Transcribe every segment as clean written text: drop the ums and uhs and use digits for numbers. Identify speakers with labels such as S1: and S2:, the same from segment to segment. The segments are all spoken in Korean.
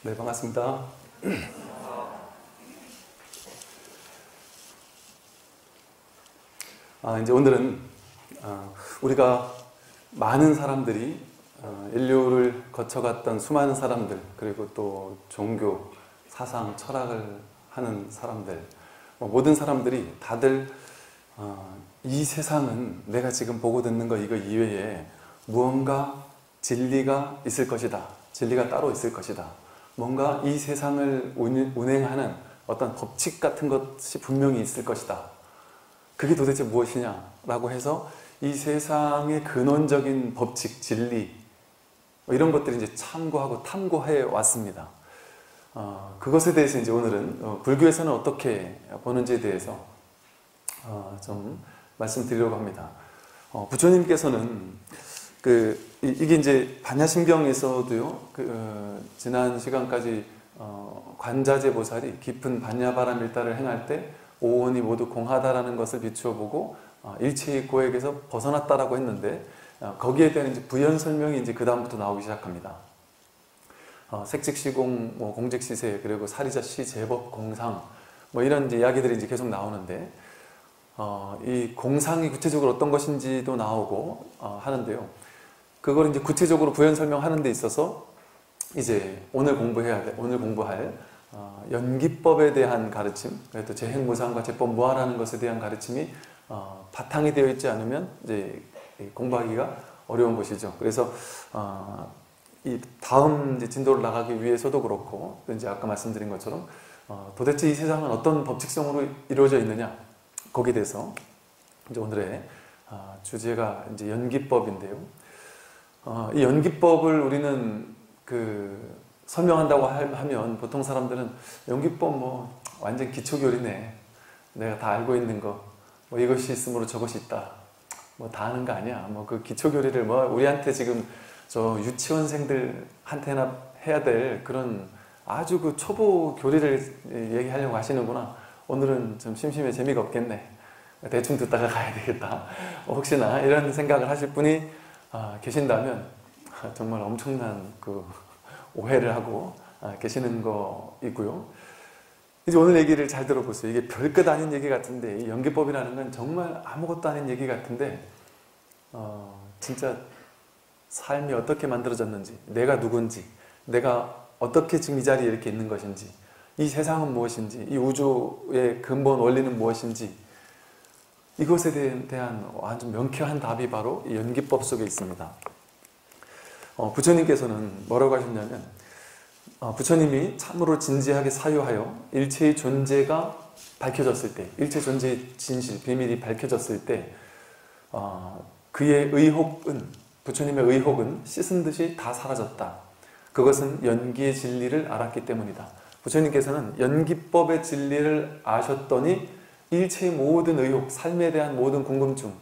S1: 네, 반갑습니다. 이제 오늘은 우리가 많은 사람들이 인류를 거쳐갔던 수많은 사람들, 그리고 또 종교, 사상, 철학을 하는 사람들, 모든 사람들이 다들 이 세상은 내가 지금 보고 듣는 거 이거 이외에 무언가 진리가 있을 것이다. 진리가 따로 있을 것이다. 뭔가 이 세상을 운행하는 어떤 법칙 같은 것이 분명히 있을 것이다. 그게 도대체 무엇이냐라고 해서 이 세상의 근원적인 법칙, 진리 이런 것들을 이제 참고하고 탐구해 왔습니다. 그것에 대해서 이제 오늘은 불교에서는 어떻게 보는지에 대해서 좀 말씀드리려고 합니다. 부처님께서는 이게 이제 반야심경에서도요, 지난 시간까지 관자재 보살이 깊은 반야바라밀다를 행할 때 오온이 모두 공하다라는 것을 비추어 보고 일체의 고액에서 벗어났다라고 했는데, 거기에 대한 이제 부연 설명이 이제 그 다음부터 나오기 시작합니다. 색직시공, 공직시세, 그리고 사리자시, 제법, 공상, 이런 이제 이야기들이 이제 계속 나오는데, 이 공상이 구체적으로 어떤 것인지도 나오고 하는데요. 그걸 이제 구체적으로 부연 설명하는 데 있어서 이제 오늘 공부할 연기법에 대한 가르침, 또 재행무상과 제법무아라는 것에 대한 가르침이 바탕이 되어 있지 않으면 이제 공부하기가 어려운 것이죠. 그래서 이 다음 이제 진도를 나가기 위해서도 그렇고, 이제 아까 말씀드린 것처럼 도대체 이 세상은 어떤 법칙성으로 이루어져 있느냐, 거기에 대해서 이제 오늘의 주제가 이제 연기법인데요. 이 연기법을 우리는 설명한다고 하면 보통 사람들은 연기법 완전 기초교리네, 내가 다 알고 있는 거, 이것이 있으므로 저것이 있다, 다 아는 거 아니야, 그 기초교리를 우리한테 지금 저 유치원생들한테나 해야 될 그런 아주 그 초보 교리를 얘기하려고 하시는구나. 오늘은 좀 심심해, 재미가 없겠네, 대충 듣다가 가야 되겠다, 혹시나 이런 생각을 하실 분이 계신다면 정말 엄청난 오해를 하고 계시는 거이고요. 이제 오늘 얘기를 잘 들어보세요. 이게 별것 아닌 얘기 같은데, 이 연기법이라는 건 정말 아무것도 아닌 얘기 같은데, 진짜 삶이 어떻게 만들어졌는지, 내가 누군지, 내가 어떻게 지금 이 자리에 이렇게 있는 것인지, 이 세상은 무엇인지, 이 우주의 근본 원리는 무엇인지, 이것에 대한 아주 명쾌한 답이 바로 이 연기법 속에 있습니다. 부처님께서는 뭐라고 하셨냐면, 부처님이 참으로 진지하게 사유하여 일체의 존재가 밝혀졌을 때, 일체 존재의 진실, 비밀이 밝혀졌을 때, 부처님의 의혹은 씻은 듯이 다 사라졌다. 그것은 연기의 진리를 알았기 때문이다. 부처님께서는 연기법의 진리를 아셨더니 일체의 모든 의혹, 삶에 대한 모든 궁금증,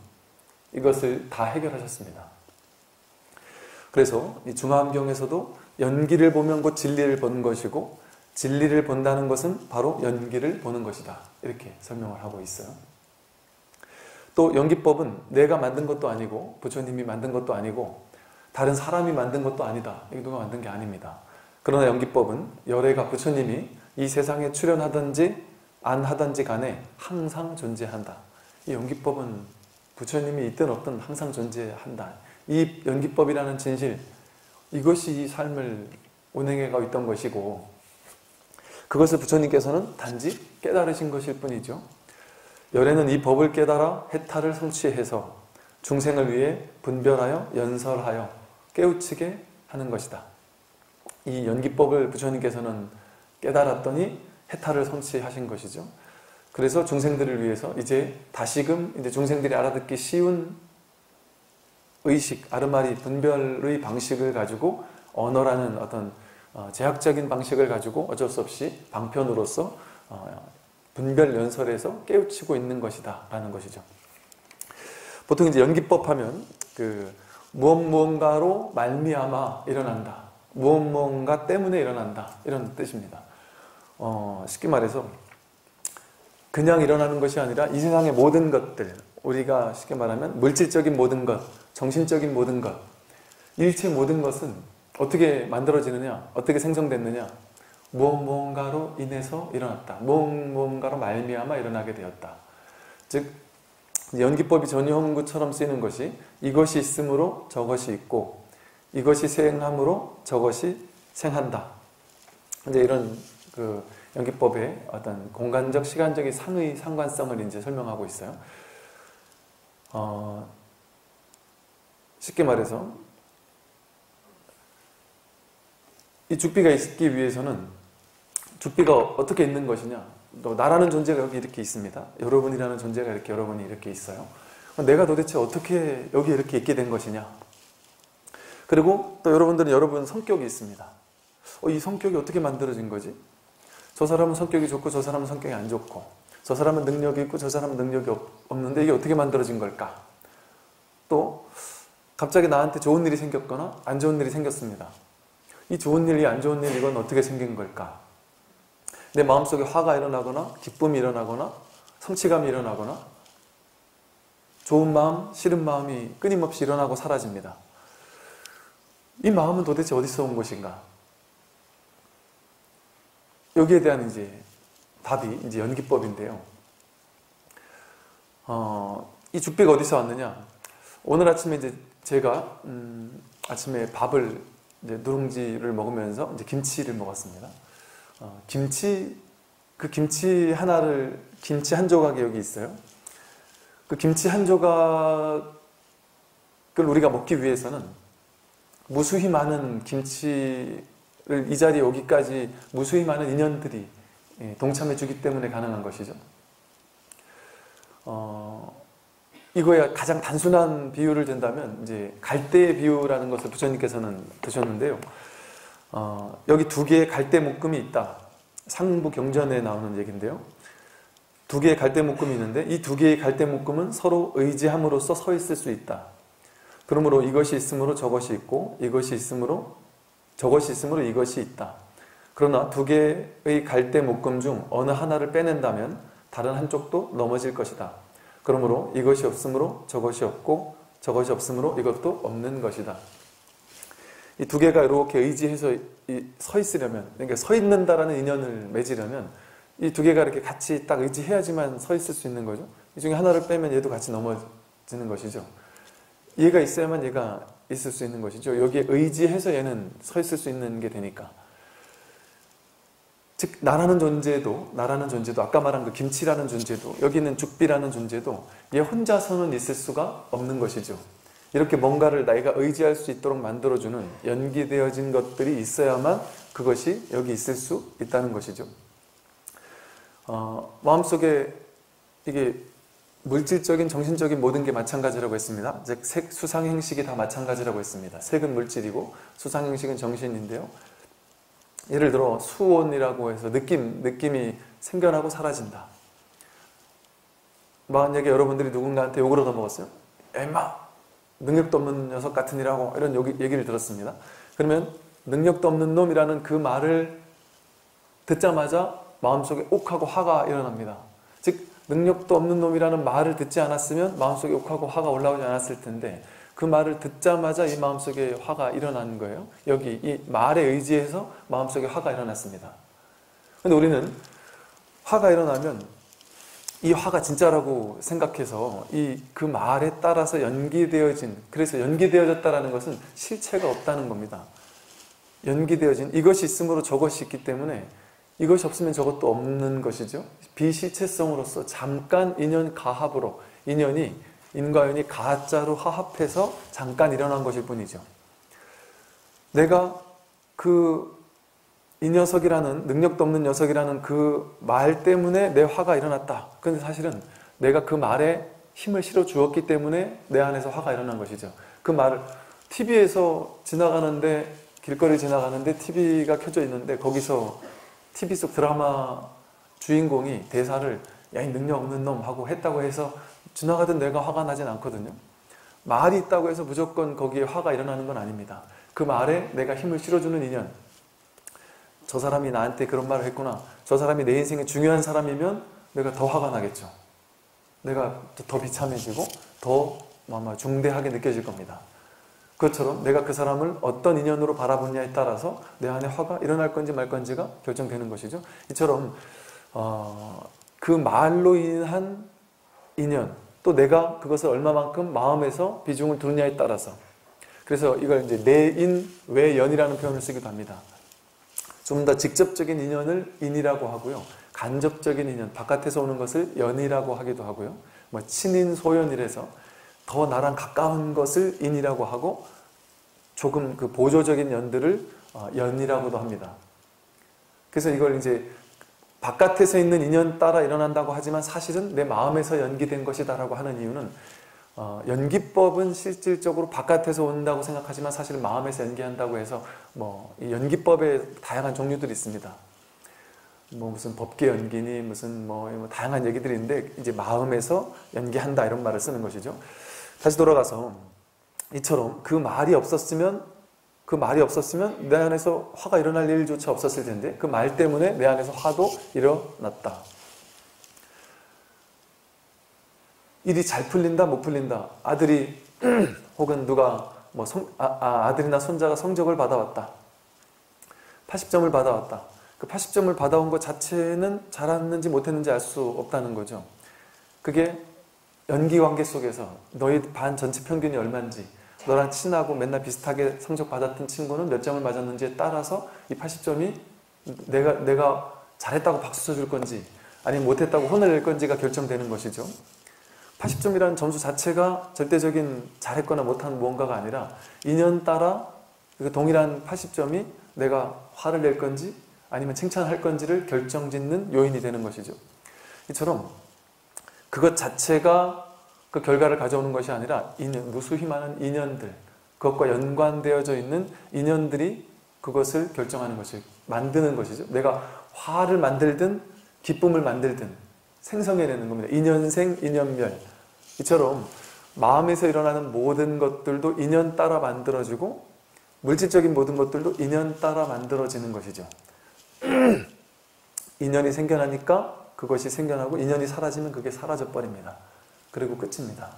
S1: 이것을 다 해결하셨습니다. 그래서 이 중화암경에서도 연기를 보면 곧 진리를 보는 것이고, 진리를 본다는 것은 바로 연기를 보는 것이다, 이렇게 설명을 하고 있어요. 또 연기법은 내가 만든 것도 아니고, 부처님이 만든 것도 아니고, 다른 사람이 만든 것도 아니다. 이게 누가 만든 게 아닙니다. 그러나 연기법은 열애가 부처님이 이 세상에 출현하든지 안 하든지 간에 항상 존재한다. 이 연기법은 부처님이 있든 없든 항상 존재한다. 이 연기법이라는 진실, 이것이 이 삶을 운행해가고 있던 것이고, 그것을 부처님께서는 단지 깨달으신 것일 뿐이죠. 열애는 이 법을 깨달아 해탈을 성취해서 중생을 위해 분별하여 연설하여 깨우치게 하는 것이다. 이 연기법을 부처님께서는 깨달았더니 해탈을 성취하신 것이죠. 그래서 중생들을 위해서 이제 다시금 중생들이 알아듣기 쉬운 의식, 아르마리, 분별의 방식을 가지고, 언어라는 어떤 제약적인 방식을 가지고 어쩔 수 없이 방편으로서 분별 연설에서 깨우치고 있는 것이다 라는 것이죠. 보통 이제 연기법 하면 무언가로 말미암아 일어난다, 무언가 때문에 일어난다, 이런 뜻입니다. 쉽게 말해서 그냥 일어나는 것이 아니라 이 세상의 모든 것들, 우리가 쉽게 말하면 물질적인 모든 것, 정신적인 모든 것, 일체 모든 것은 어떻게 만들어지느냐, 어떻게 생성됐느냐, 무언가로 인해서 일어났다. 무언가로 말미암아 일어나게 되었다. 즉 연기법이 전유문구처럼 쓰이는 것이 이것이 있으므로 저것이 있고 이것이 생함으로 저것이 생한다. 이제 이런 그 연기법의 어떤 공간적, 시간적인 상의, 상관성을 이제 설명하고 있어요. 쉽게 말해서 이 죽비가 있기 위해서는 죽비가 어떻게 있는 것이냐? 또 나라는 존재가 여기 이렇게 있습니다. 여러분이라는 존재가 이렇게 여러분이 이렇게 있어요. 내가 도대체 어떻게 여기 이렇게 있게 된 것이냐? 그리고 또 여러분들은 여러분 성격이 있습니다. 이 성격이 어떻게 만들어진 거지? 저 사람은 성격이 좋고 저 사람은 성격이 안 좋고 저 사람은 능력이 있고 저 사람은 능력이 없는데 이게 어떻게 만들어진 걸까? 또 갑자기 나한테 좋은 일이 생겼거나 안 좋은 일이 생겼습니다. 이 좋은 일, 이 안 좋은 일 이건 어떻게 생긴 걸까? 내 마음속에 화가 일어나거나 기쁨이 일어나거나 성취감이 일어나거나 좋은 마음, 싫은 마음이 끊임없이 일어나고 사라집니다. 이 마음은 도대체 어디서 온 것인가? 여기에 대한 이제 답이 이제 연기법인데요. 이 죽비가 어디서 왔느냐? 오늘 아침에 이제 제가 아침에 밥을 이제 누룽지를 먹으면서 이제 김치를 먹었습니다. 김치 김치 한 조각이 여기 있어요. 그 김치 한 조각을 우리가 먹기 위해서는 무수히 많은 김치를 이 자리에 오기까지 무수히 많은 인연들이 동참해 주기 때문에 가능한 것이죠. 이거에 가장 단순한 비유를 든다면 이제 갈대의 비유라는 것을 부처님께서는 드셨는데요. 여기 두 개의 갈대 묶음이 있다. 상부경전에 나오는 얘기인데요. 두 개의 갈대 묶음이 있는데 이 두 개의 갈대 묶음은 서로 의지함으로써 서 있을 수 있다. 그러므로 이것이 있으므로 저것이 있고 이것이 있으므로 저것이 있으므로 이것이 있다. 그러나 두 개의 갈대 묶음 중 어느 하나를 빼낸다면 다른 한쪽도 넘어질 것이다. 그러므로 이것이 없으므로 저것이 없고 저것이 없으므로 이것도 없는 것이다. 이 두 개가 이렇게 의지해서 서 있으려면, 그러니까 서 있는다라는 인연을 맺으려면 이 두 개가 이렇게 같이 딱 의지해야지만 서 있을 수 있는 거죠. 이 중에 하나를 빼면 얘도 같이 넘어지는 것이죠. 얘가 있어야만 얘가 있을 수 있는 것이죠. 여기에 의지해서 얘는 서 있을 수 있는 게 되니까. 즉 나라는 존재도 아까 말한 그 김치라는 존재도 여기 있는 죽비라는 존재도 얘 혼자서는 있을 수가 없는 것이죠. 이렇게 뭔가를 내가 의지할 수 있도록 만들어주는 연기되어진 것들이 있어야만 그것이 여기 있을 수 있다는 것이죠. 마음속에 이게 물질적인, 정신적인 모든 게 마찬가지라고 했습니다. 즉 색, 수상, 행식이 다 마찬가지라고 했습니다. 색은 물질이고 수상, 행식은 정신인데요. 예를 들어 수온이라고 해서 느낌이 생겨나고 사라진다. 만약에 여러분들이 누군가한테 욕을 얻어먹었어요. 야 임마! 능력도 없는 녀석 같으니라고 이런 얘기를 들었습니다. 그러면 능력도 없는 놈이라는 그 말을 듣자마자 마음속에 옥하고 화가 일어납니다. 즉 능력도 없는 놈이라는 말을 듣지 않았으면 마음속에 옥하고 화가 올라오지 않았을 텐데 그 말을 듣자마자 이 마음속에 화가 일어나는 거예요. 여기 이 말에 의지해서 마음속에 화가 일어났습니다. 근데 우리는 화가 일어나면 이 화가 진짜라고 생각해서 그 말에 따라서 그래서 연기되어졌다는 것은 실체가 없다는 겁니다. 연기되어진 이것이 있으므로 저것이 있기 때문에 이것이 없으면 저것도 없는 것이죠. 비실체성으로서 잠깐 인연 가합으로 인연이 인과 연이 가짜로 화합해서 잠깐 일어난 것일 뿐이죠. 내가 이 녀석이라는 능력도 없는 녀석이라는 그 말 때문에 내 화가 일어났다. 그런데 사실은 내가 그 말에 힘을 실어 주었기 때문에 내 안에서 화가 일어난 것이죠. 그 말을 TV에서 지나가는데 길거리 지나가는데 TV가 켜져 있는데 거기서 TV 속 드라마 주인공이 대사를 야 이 능력 없는 놈 하고 했다고 해서 지나가던 내가 화가 나진 않거든요. 말이 있다고 해서 무조건 거기에 화가 일어나는 건 아닙니다. 그 말에 내가 힘을 실어주는 인연, 저 사람이 나한테 그런 말을 했구나, 저 사람이 내 인생에 중요한 사람이면 내가 더 화가 나겠죠. 내가 더 비참해지고 더 중대하게 느껴질 겁니다. 그것처럼 내가 그 사람을 어떤 인연으로 바라보냐에 따라서 내 안에 화가 일어날 건지 말 건지가 결정되는 것이죠. 이처럼 그 말로 인한 인연, 또 내가 그것을 얼마만큼 마음에서 비중을 두느냐에 따라서, 그래서 이걸 이제 내인, 외연이라는 표현을 쓰기도 합니다. 좀 더 직접적인 인연을 인이라고 하고요. 간접적인 인연, 바깥에서 오는 것을 연이라고 하기도 하고요. 뭐 친인, 소연이라서 더 나랑 가까운 것을 인이라고 하고, 조금 그 보조적인 연들을 연이라고도 합니다. 그래서 이걸 이제 바깥에서 있는 인연 따라 일어난다고 하지만 사실은 내 마음에서 연기된 것이다라고 하는 이유는, 연기법은 실질적으로 바깥에서 온다고 생각하지만 사실 마음에서 연기한다고 해서 이 연기법에 다양한 종류들이 있습니다. 무슨 법계 연기니 무슨 다양한 얘기들이 있는데, 이제 마음에서 연기한다 이런 말을 쓰는 것이죠. 다시 돌아가서 이처럼 그 말이 없었으면 내 안에서 화가 일어날 일조차 없었을 텐데, 그 말 때문에 내 안에서 화도 일어났다. 일이 잘 풀린다 못 풀린다, 아들이 혹은 누가 아들이나 손자가 성적을 받아왔다, 80점을 받아왔다. 그 80점을 받아온 것 자체는 잘했는지 못했는지 알 수 없다는 거죠. 그게 연기관계 속에서 너희 반 전체 평균이 얼마인지, 너랑 친하고 맨날 비슷하게 성적 받았던 친구는 몇 점을 맞았는지에 따라서 이 80점이 내가 잘했다고 박수 쳐줄 건지 아니면 못했다고 혼을 낼 건지가 결정되는 것이죠. 80점이라는 점수 자체가 절대적인 잘했거나 못한 무언가가 아니라 인연 따라 그 동일한 80점이 내가 화를 낼 건지 아니면 칭찬할 건지를 결정짓는 요인이 되는 것이죠. 이처럼 그것 자체가 그 결과를 가져오는 것이 아니라 무수히 많은 인연들, 그것과 연관되어져 있는 인연들이 그것을 결정하는 것이, 만드는 것이죠. 내가 화를 만들든 기쁨을 만들든 생성해내는 겁니다. 인연생, 인연멸. 이처럼 마음에서 일어나는 모든 것들도 인연 따라 만들어지고, 물질적인 모든 것들도 인연 따라 만들어지는 것이죠. 인연이 생겨나니까 그것이 생겨나고, 인연이 사라지면 그게 사라져 버립니다. 그리고 끝입니다.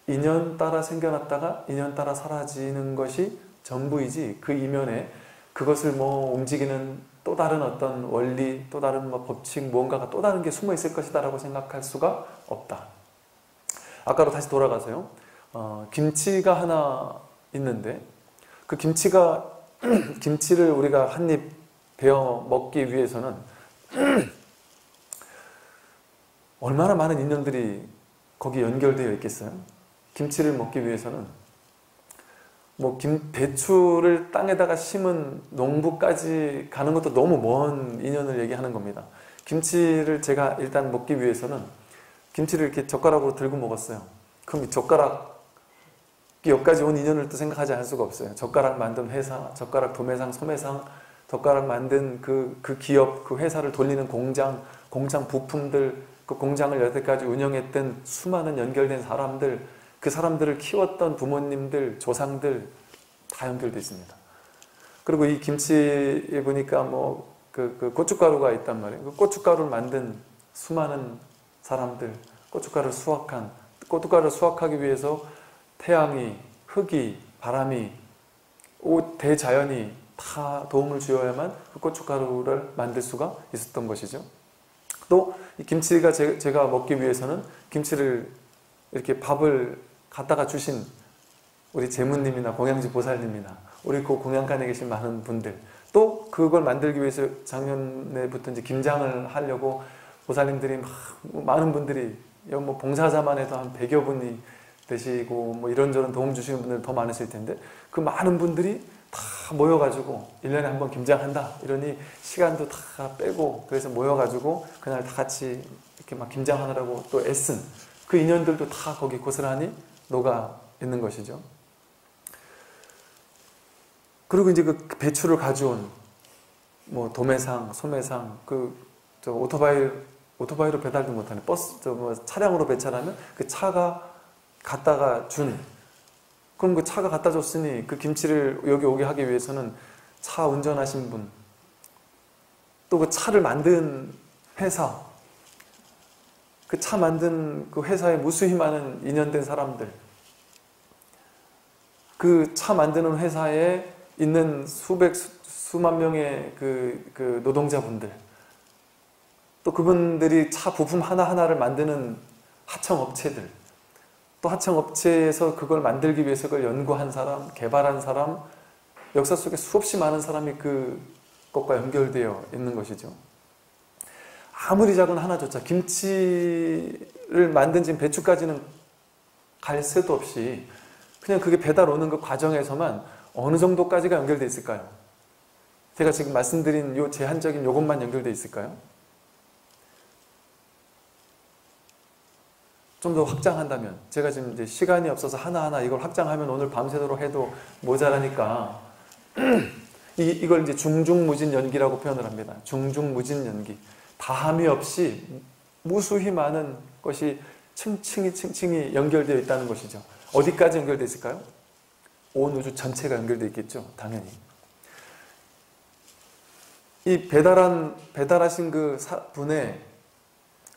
S1: 인연 따라 생겨났다가 인연 따라 사라지는 것이 전부이지, 그 이면에 그것을 움직이는 또 다른 어떤 원리, 또 다른 법칙, 무언가가 또 다른 게 숨어 있을 것이다 라고 생각할 수가 없다. 아까로 다시 돌아가서요. 김치가 하나 있는데, 그 김치를 우리가 한 입 베어 먹기 위해서는 얼마나 많은 인연들이 거기 연결되어 있겠어요? 김치를 먹기 위해서는 배추를 땅에다가 심은 농부까지 가는 것도 너무 먼 인연을 얘기하는 겁니다. 김치를 제가 일단 먹기 위해서는 김치를 이렇게 젓가락으로 들고 먹었어요. 그럼 이 젓가락이 여기까지 온 인연을 또 생각하지 않을 수가 없어요. 젓가락 만든 회사, 젓가락 도매상, 소매상, 젓가락 만든 그 기업, 그 회사를 돌리는 공장 부품들, 그 공장을 여태까지 운영했던 수많은 연결된 사람들, 그 사람들을 키웠던 부모님들, 조상들 다 연결되어 있습니다. 그리고 이 김치에 보니까 그 고춧가루가 있단 말이에요. 그 고춧가루를 만든 수많은 사람들, 고춧가루를 수확하기 위해서 태양이, 흙이, 바람이, 대자연이 다 도움을 주어야만 그 고춧가루를 만들 수가 있었던 것이죠. 또 이 김치가 제가 먹기 위해서는 김치를 이렇게 밥을 갖다가 주신 우리 제무님이나 공양지 보살님이나 우리 그 공양간에 계신 많은 분들, 또 그걸 만들기 위해서 작년에부터 이제 김장을 하려고 보살님들이 많은 분들이, 봉사자만 해도 한 100여 분이 되시고 이런저런 도움 주시는 분들 더 많으실 텐데, 그 많은 분들이 다 모여가지고 1년에 한 번 김장한다 이러니 시간도 다 빼고, 그래서 모여가지고 그날 다 같이 이렇게 김장하느라고 또 애쓴 그 인연들도 다 거기 고스란히 녹아 있는 것이죠. 그리고 이제 그 배추를 가져온 도매상, 소매상, 오토바이로 배달도 못하네, 버스, 차량으로 배달하면 그 차가 갖다가 준, 그럼 그 차가 갖다 줬으니 그 김치를 여기 오게 하기 위해서는 차 운전하신 분, 또 그 차를 만든 회사, 그 차 만든 그 회사에 무수히 많은 인연된 사람들, 그 차 만드는 회사에 있는 수만 명의 그 노동자분들, 또 그분들이 차 부품 하나하나를 만드는 하청업체들, 또 하청업체에서 그걸 만들기 위해서 그걸 연구한 사람, 개발한 사람, 역사 속에 수없이 많은 사람이 그것과 연결되어 있는 것이죠. 아무리 작은 하나조차, 김치를 만든 지금 배추까지는 갈 새도 없이 그냥 그게 배달 오는 그 과정에서만 어느 정도까지가 연결되어 있을까요? 제가 지금 말씀드린 요 제한적인 요것만 연결되어 있을까요? 좀 더 확장한다면, 제가 지금 이제 시간이 없어서 하나하나 이걸 확장하면 오늘 밤새도록 해도 모자라니까 이걸 이제 중중무진연기라고 표현을 합니다. 중중무진연기. 다함이 없이 무수히 많은 것이 층층이 연결되어 있다는 것이죠. 어디까지 연결되어 있을까요? 온 우주 전체가 연결되어 있겠죠. 당연히. 이 배달하신 그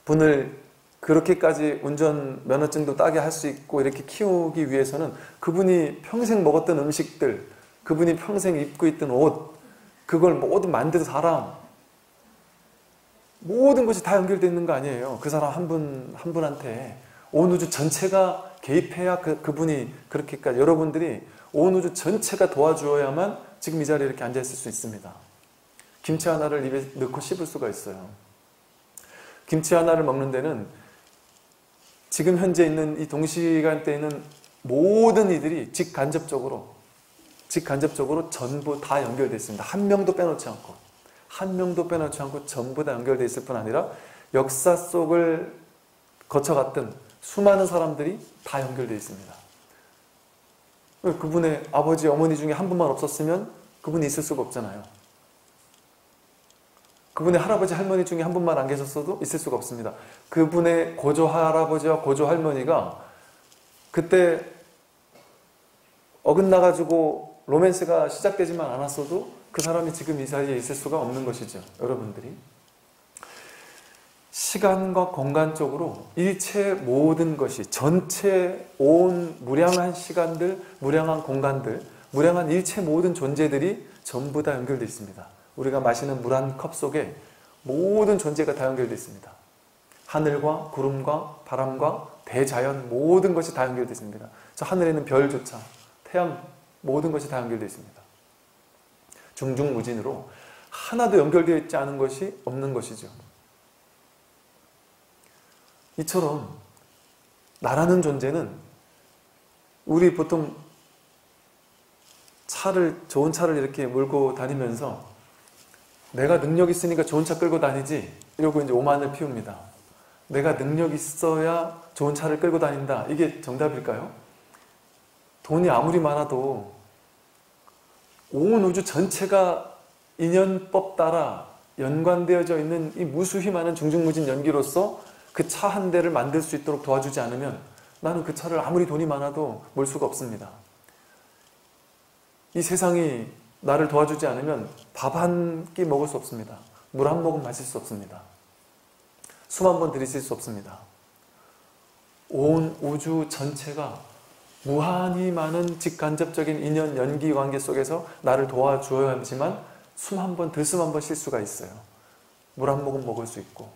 S1: 분을 그렇게까지 운전면허증도 따게 할 수 있고 이렇게 키우기 위해서는 그분이 평생 먹었던 음식들, 그분이 평생 입고 있던 옷, 그걸 모두 만든 사람, 모든 것이 다 연결되어 있는 거 아니에요. 그 사람 한 분한테 온 우주 전체가 개입해야 그분이 그렇게까지, 여러분들이 온 우주 전체가 도와주어야만 지금 이 자리에 이렇게 앉아있을 수 있습니다. 김치 하나를 입에 넣고 씹을 수가 있어요. 김치 하나를 먹는 데는 지금 현재 있는 이 동시간대에는 모든 이들이 직간접적으로 전부 다 연결되어 있습니다. 한 명도 빼놓지 않고 전부 다 연결되어 있을 뿐 아니라 역사 속을 거쳐갔던 수많은 사람들이 다 연결되어 있습니다. 그분의 아버지, 어머니 중에 한 분만 없었으면 그분이 있을 수가 없잖아요. 그분의 할아버지, 할머니 중에 한 분만 안 계셨어도 있을 수가 없습니다. 그분의 고조 할아버지와 고조 할머니가 그때 어긋나가지고 로맨스가 시작되지만 않았어도 그 사람이 지금 이 자리에 있을 수가 없는 것이죠. 여러분들이. 시간과 공간 쪽으로 일체 모든 것이, 전체 온 무량한 시간들, 무량한 공간들, 무량한 일체 모든 존재들이 전부 다 연결되어 있습니다. 우리가 마시는 물 한 컵 속에 모든 존재가 다 연결되어 있습니다. 하늘과 구름과 바람과 대자연, 모든 것이 다 연결되어 있습니다. 저 하늘에 있는 별조차, 태양, 모든 것이 다 연결되어 있습니다. 중중무진으로 하나도 연결되어 있지 않은 것이 없는 것이죠. 이처럼 나라는 존재는, 우리 보통 좋은 차를 이렇게 몰고 다니면서 내가 능력 있으니까 좋은 차 끌고 다니지, 이러고 이제 오만을 피웁니다. 내가 능력 있어야 좋은 차를 끌고 다닌다. 이게 정답일까요? 돈이 아무리 많아도 온 우주 전체가 인연법 따라 연관되어져 있는 이 무수히 많은 중중무진 연기로서 그 차 한 대를 만들 수 있도록 도와주지 않으면 나는 그 차를 아무리 돈이 많아도 몰 수가 없습니다. 이 세상이 나를 도와주지 않으면 밥 한 끼 먹을 수 없습니다. 물 한 모금 마실 수 없습니다. 숨 한 번 들이쉴 수 없습니다. 온 우주 전체가 무한히 많은 직간접적인 인연, 연기 관계 속에서 나를 도와주어야 하지만 숨 한 번, 들숨 한 번 쉴 수가 있어요. 물 한 모금 먹을 수 있고.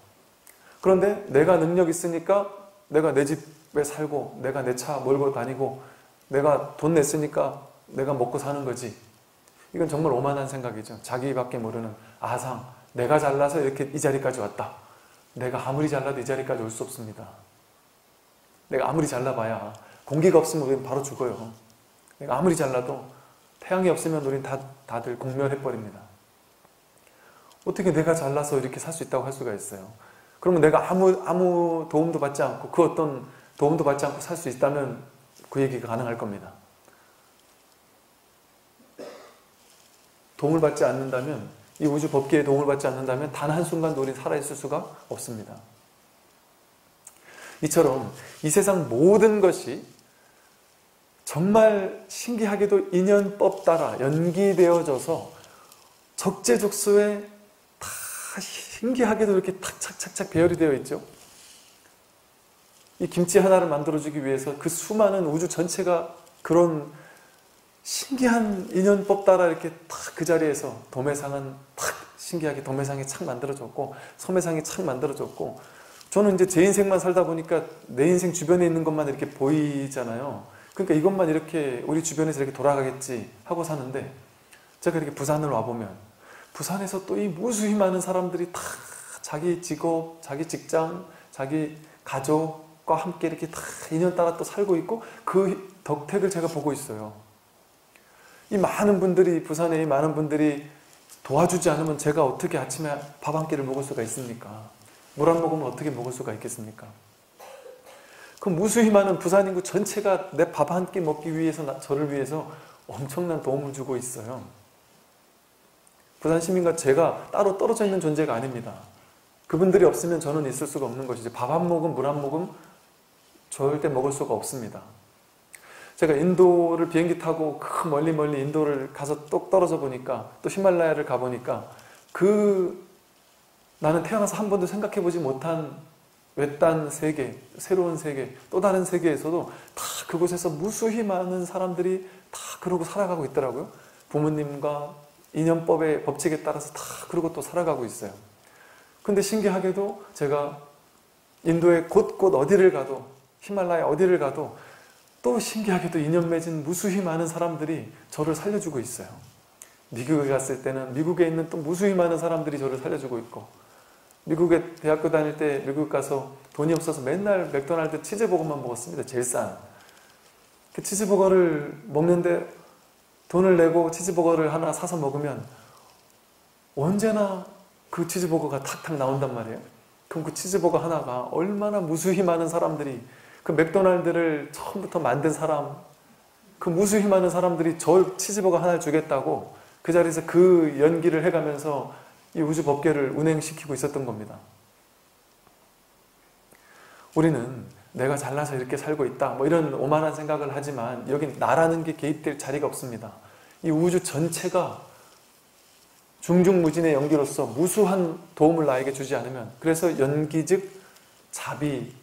S1: 그런데 내가 능력 있으니까 내가 내 집에 살고, 내가 내 차 몰고 다니고, 내가 돈 냈으니까 내가 먹고 사는 거지. 이건 정말 오만한 생각이죠. 자기밖에 모르는 아상. 내가 잘나서 이렇게 이 자리까지 왔다. 내가 아무리 잘나도 이 자리까지 올 수 없습니다. 내가 아무리 잘나봐야 공기가 없으면 우리는 바로 죽어요. 내가 아무리 잘나도 태양이 없으면 우리는 다들 공멸해버립니다. 어떻게 내가 잘나서 이렇게 살 수 있다고 할 수가 있어요? 그러면 내가 아무 도움도 받지 않고, 그 어떤 도움도 받지 않고 살 수 있다면 그 얘기가 가능할 겁니다. 도움을 받지 않는다면, 이 우주 법계에 도움을 받지 않는다면 단 한순간도 우리는 살아있을 수가 없습니다. 이처럼 이 세상 모든 것이 정말 신기하게도 인연법 따라 연기되어져서 적재적소에 다 신기하게도 이렇게 탁착착착 배열이 되어 있죠. 이 김치 하나를 만들어주기 위해서 그 수많은 우주 전체가 그런 신기한 인연법 따라 이렇게 탁 그 자리에서 도매상은 탁 신기하게 도매상이 착 만들어졌고 소매상이 착 만들어졌고, 저는 이제 제 인생만 살다 보니까 내 인생 주변에 있는 것만 이렇게 보이잖아요. 그러니까 이것만 이렇게 우리 주변에서 이렇게 돌아가겠지 하고 사는데, 제가 이렇게 부산을 와보면 부산에서 또 이 무수히 많은 사람들이 다 자기 직업, 자기 직장, 자기 가족과 함께 이렇게 다 인연 따라 또 살고 있고, 그 덕택을 제가 보고 있어요. 이 많은 분들이, 부산에 이 많은 분들이 도와주지 않으면 제가 어떻게 아침에 밥 한 끼를 먹을 수가 있습니까? 물 한 모금을 어떻게 먹을 수가 있겠습니까? 그 무수히 많은 부산 인구 전체가 내 밥 한 끼 먹기 위해서, 저를 위해서 엄청난 도움을 주고 있어요. 부산 시민과 제가 따로 떨어져 있는 존재가 아닙니다. 그분들이 없으면 저는 있을 수가 없는 것이죠. 밥 한 모금, 물 한 모금 절대 먹을 수가 없습니다. 제가 인도를 비행기 타고 그 멀리 인도를 가서 똑 떨어져 보니까, 또 히말라야를 가보니까, 나는 태어나서 한 번도 생각해보지 못한 외딴 세계, 새로운 세계, 또 다른 세계에서도 다 그곳에서 무수히 많은 사람들이 다 그러고 살아가고 있더라고요. 부모님과 인연법의 법칙에 따라서 다 그러고 또 살아가고 있어요. 근데 신기하게도 제가 인도의 곳곳 어디를 가도, 히말라야 어디를 가도 또 신기하게도 인연 맺은 무수히 많은 사람들이 저를 살려주고 있어요. 미국에 갔을 때는 미국에 있는 또 무수히 많은 사람들이 저를 살려주고 있고, 미국에 대학교 다닐 때 미국 가서 돈이 없어서 맨날 맥도날드 치즈버거만 먹었습니다. 제일 싼. 그 치즈버거를 먹는데 돈을 내고 치즈버거를 하나 사서 먹으면 언제나 그 치즈버거가 탁탁 나온단 말이에요. 그럼 그 치즈버거 하나가 얼마나 무수히 많은 사람들이, 그 맥도날드를 처음부터 만든 사람, 그 무수히 많은 사람들이 저 치즈버거 하나를 주겠다고 그 자리에서 그 연기를 해가면서 이 우주 법계를 운행시키고 있었던 겁니다. 우리는 내가 잘나서 이렇게 살고 있다, 뭐 이런 오만한 생각을 하지만, 여긴 나라는 게 개입될 자리가 없습니다. 이 우주 전체가 중중무진의 연기로서 무수한 도움을 나에게 주지 않으면, 그래서 연기 즉 자비,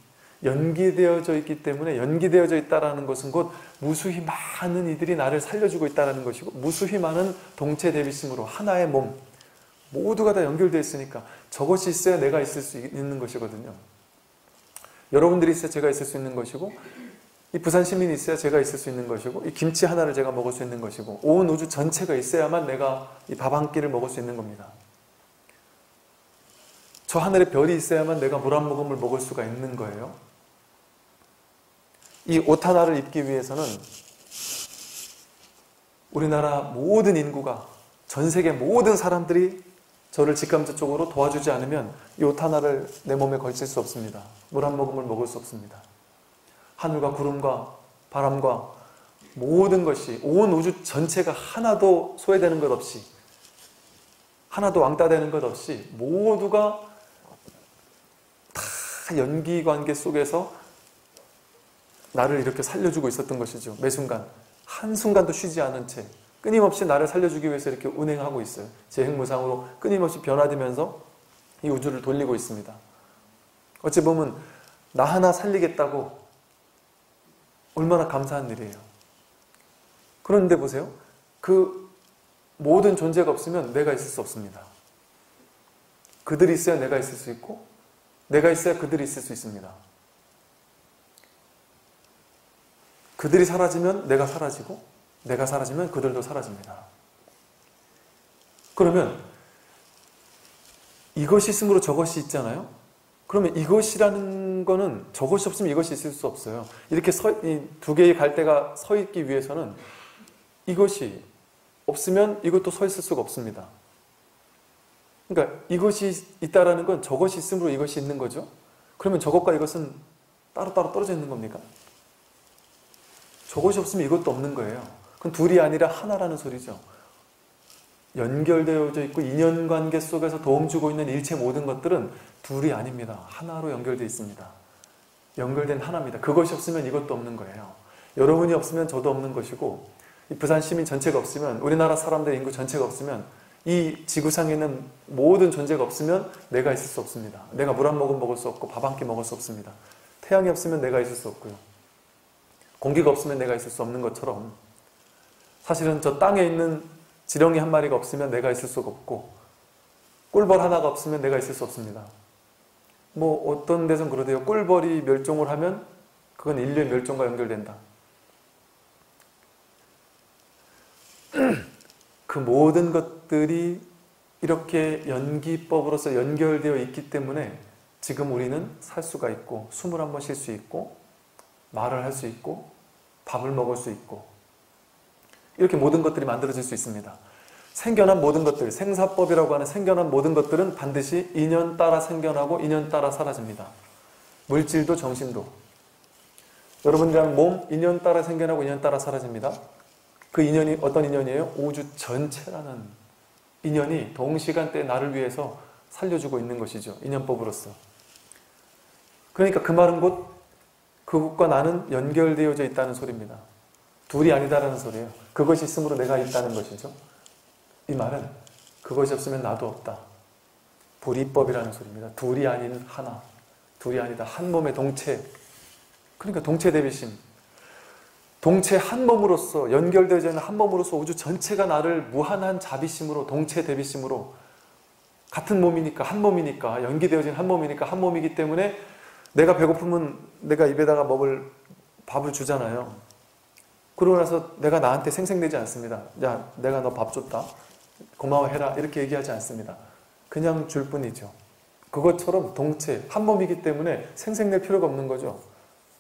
S1: 연기되어져 있기 때문에, 연기되어져 있다는 것은 곧 무수히 많은 이들이 나를 살려주고 있다는 것이고, 무수히 많은 동체 대비심으로 하나의 몸, 모두가 다 연결되어 있으니까 저것이 있어야 내가 있을 수 있는 것이거든요. 여러분들이 있어야 제가 있을 수 있는 것이고, 이 부산 시민이 있어야 제가 있을 수 있는 것이고, 이 김치 하나를 제가 먹을 수 있는 것이고, 온 우주 전체가 있어야만 내가 이 밥 한 끼를 먹을 수 있는 겁니다. 저 하늘에 별이 있어야만 내가 물 한 모금을 먹을 수가 있는 거예요. 이 옷 하나를 입기 위해서는 우리나라 모든 인구가, 전 세계 모든 사람들이 저를 직감적으로 도와주지 않으면 이 옷 하나를 내 몸에 걸칠 수 없습니다. 물 한 모금을 먹을 수 없습니다. 하늘과 구름과 바람과 모든 것이, 온 우주 전체가 하나도 소외되는 것 없이, 하나도 왕따 되는 것 없이 모두가 다 연기관계 속에서 나를 이렇게 살려주고 있었던 것이죠. 매 순간, 한순간도 쉬지 않은 채 끊임없이 나를 살려주기 위해서 이렇게 운행하고 있어요. 재행무상으로 끊임없이 변화되면서 이 우주를 돌리고 있습니다. 어찌 보면 나 하나 살리겠다고 얼마나 감사한 일이에요. 그런데 보세요. 그 모든 존재가 없으면 내가 있을 수 없습니다. 그들이 있어야 내가 있을 수 있고, 내가 있어야 그들이 있을 수 있습니다. 그들이 사라지면 내가 사라지고, 내가 사라지면 그들도 사라집니다. 그러면 이것이 있으므로 저것이 있잖아요. 그러면 이것이라는 거는 저것이 없으면 이것이 있을 수 없어요. 이렇게 이 두 개의 갈대가 서 있기 위해서는 이것이 없으면 이것도 서 있을 수가 없습니다. 그러니까 이것이 있다라는 건 저것이 있으므로 이것이 있는 거죠. 그러면 저것과 이것은 따로따로 떨어져 있는 겁니까? 저것이 없으면 이것도 없는 거예요. 그건 둘이 아니라 하나라는 소리죠. 연결되어져 있고 인연관계 속에서 도움 주고 있는 일체 모든 것들은 둘이 아닙니다. 하나로 연결되어 있습니다. 연결된 하나입니다. 그것이 없으면 이것도 없는 거예요. 여러분이 없으면 저도 없는 것이고, 이 부산 시민 전체가 없으면, 우리나라 사람들 인구 전체가 없으면, 이 지구상에 있는 모든 존재가 없으면 내가 있을 수 없습니다. 내가 물 한 모금 먹을 수 없고 밥 한 끼 먹을 수 없습니다. 태양이 없으면 내가 있을 수 없고요. 공기가 없으면 내가 있을 수 없는 것처럼, 사실은 저 땅에 있는 지렁이 한 마리가 없으면 내가 있을 수가 없고 꿀벌 하나가 없으면 내가 있을 수 없습니다. 뭐 어떤 데선 그러대요. 꿀벌이 멸종을 하면 그건 인류의 멸종과 연결된다. 그 모든 것들이 이렇게 연기법으로서 연결되어 있기 때문에 지금 우리는 살 수가 있고 숨을 한번 쉴 수 있고 말을 할 수 있고 밥을 먹을 수 있고 이렇게 모든 것들이 만들어질 수 있습니다. 생겨난 모든 것들, 생사법이라고 하는 생겨난 모든 것들은 반드시 인연 따라 생겨나고 인연 따라 사라집니다. 물질도 정신도. 여러분들 몸 인연 따라 생겨나고 인연 따라 사라집니다. 그 인연이 어떤 인연이에요? 우주 전체라는 인연이 동시간대에 나를 위해서 살려주고 있는 것이죠. 인연법으로서. 그러니까 그 말은 곧 그것과 나는 연결되어져 있다는 소리입니다. 둘이 아니다라는 소리예요. 그것이 있으므로 내가 있다는 것이죠. 이 말은 그것이 없으면 나도 없다. 불이법이라는 소리입니다. 둘이 아닌 하나. 둘이 아니다. 한 몸의 동체. 그러니까 동체 대비심. 동체 한 몸으로서 연결되어져 있는 한 몸으로서 우주 전체가 나를 무한한 자비심으로 동체 대비심으로 같은 몸이니까 한 몸이니까 연기되어진 한 몸이니까 한 몸이기 때문에 내가 배고프면 내가 입에다가 먹을 밥을 주잖아요. 그러고 나서 내가 나한테 생색내지 않습니다. 야, 내가 너 밥 줬다. 고마워해라. 이렇게 얘기하지 않습니다. 그냥 줄 뿐이죠. 그것처럼 동체, 한 몸이기 때문에 생색낼 필요가 없는 거죠.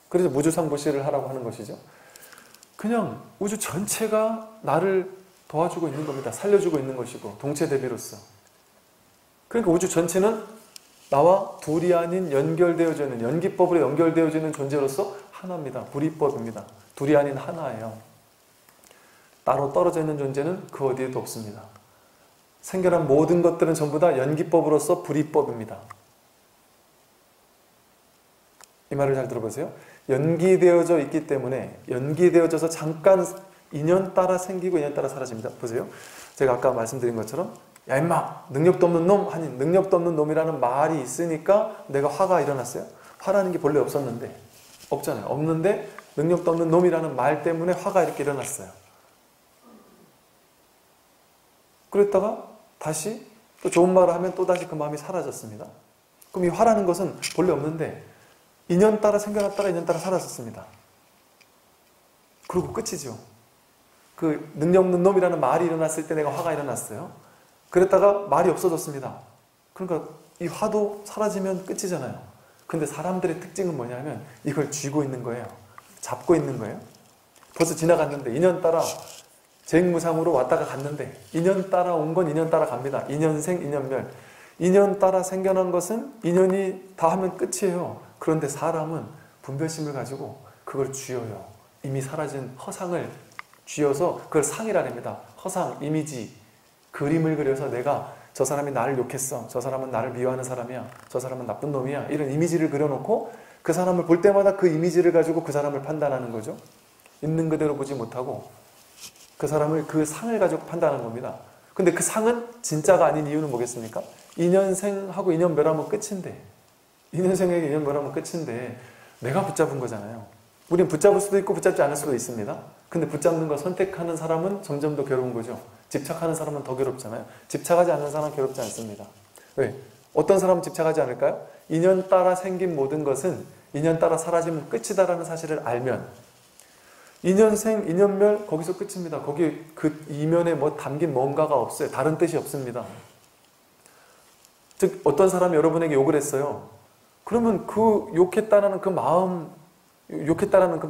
S1: 그래서 무주상보시를 하라고 하는 것이죠. 그냥 우주 전체가 나를 도와주고 있는 겁니다. 살려주고 있는 것이고 동체 대비로서. 그러니까 우주 전체는 나와 둘이 아닌 연결되어져 있는 연기법으로 연결되어져 있는 존재로서 하나입니다. 불이법입니다. 둘이 아닌 하나예요. 따로 떨어져 있는 존재는 그 어디에도 없습니다. 생겨난 모든 것들은 전부 다 연기법으로서 불이법입니다. 이 말을 잘 들어보세요. 연기되어져 있기 때문에 연기되어져서 잠깐 인연 따라 생기고 인연 따라 사라집니다. 보세요. 제가 아까 말씀드린 것처럼 야 임마 능력도 없는 놈 아니 능력도 없는 놈이라는 말이 있으니까 내가 화가 일어났어요. 화라는 게 본래 없었는데 없잖아요. 없는데 능력도 없는 놈이라는 말 때문에 화가 이렇게 일어났어요. 그랬다가 다시 또 좋은 말을 하면 또다시 그 마음이 사라졌습니다. 그럼 이 화라는 것은 본래 없는데 인연 따라 생겨났다가 인연 따라 사라졌습니다. 그리고 끝이죠. 그 능력 없는 놈이라는 말이 일어났을 때 내가 화가 일어났어요. 그랬다가 말이 없어졌습니다. 그러니까 이 화도 사라지면 끝이잖아요. 근데 사람들의 특징은 뭐냐면 이걸 쥐고 있는 거예요. 잡고 있는 거예요. 벌써 지나갔는데 인연 따라 재행무상으로 왔다가 갔는데 인연 따라 온 건 인연 따라 갑니다. 인연생, 인연멸. 인연 따라 생겨난 것은 인연이 다 하면 끝이에요. 그런데 사람은 분별심을 가지고 그걸 쥐어요. 이미 사라진 허상을 쥐어서 그걸 상이라 합니다. 허상, 이미지, 그림을 그려서 내가 저 사람이 나를 욕했어. 저 사람은 나를 미워하는 사람이야. 저 사람은 나쁜 놈이야. 이런 이미지를 그려놓고 그 사람을 볼 때마다 그 이미지를 가지고 그 사람을 판단하는 거죠. 있는 그대로 보지 못하고 그 사람을 그 상을 가지고 판단하는 겁니다. 근데 그 상은 진짜가 아닌 이유는 뭐겠습니까? 인연생하고 인연멸하면 끝인데 인연생에게 인연멸하면 끝인데 내가 붙잡은 거잖아요. 우린 붙잡을 수도 있고 붙잡지 않을 수도 있습니다. 근데 붙잡는 거 선택하는 사람은 점점 더 괴로운 거죠. 집착하는 사람은 더 괴롭잖아요. 집착하지 않는 사람은 괴롭지 않습니다. 왜? 어떤 사람은 집착하지 않을까요? 인연 따라 생긴 모든 것은 인연 따라 사라지면 끝이다라는 사실을 알면 인연생, 인연멸 거기서 끝입니다. 거기 그 이면에 뭐 담긴 뭔가가 없어요. 다른 뜻이 없습니다. 즉 어떤 사람이 여러분에게 욕을 했어요. 그러면 그 욕했다라는 그 마음, 욕했다라는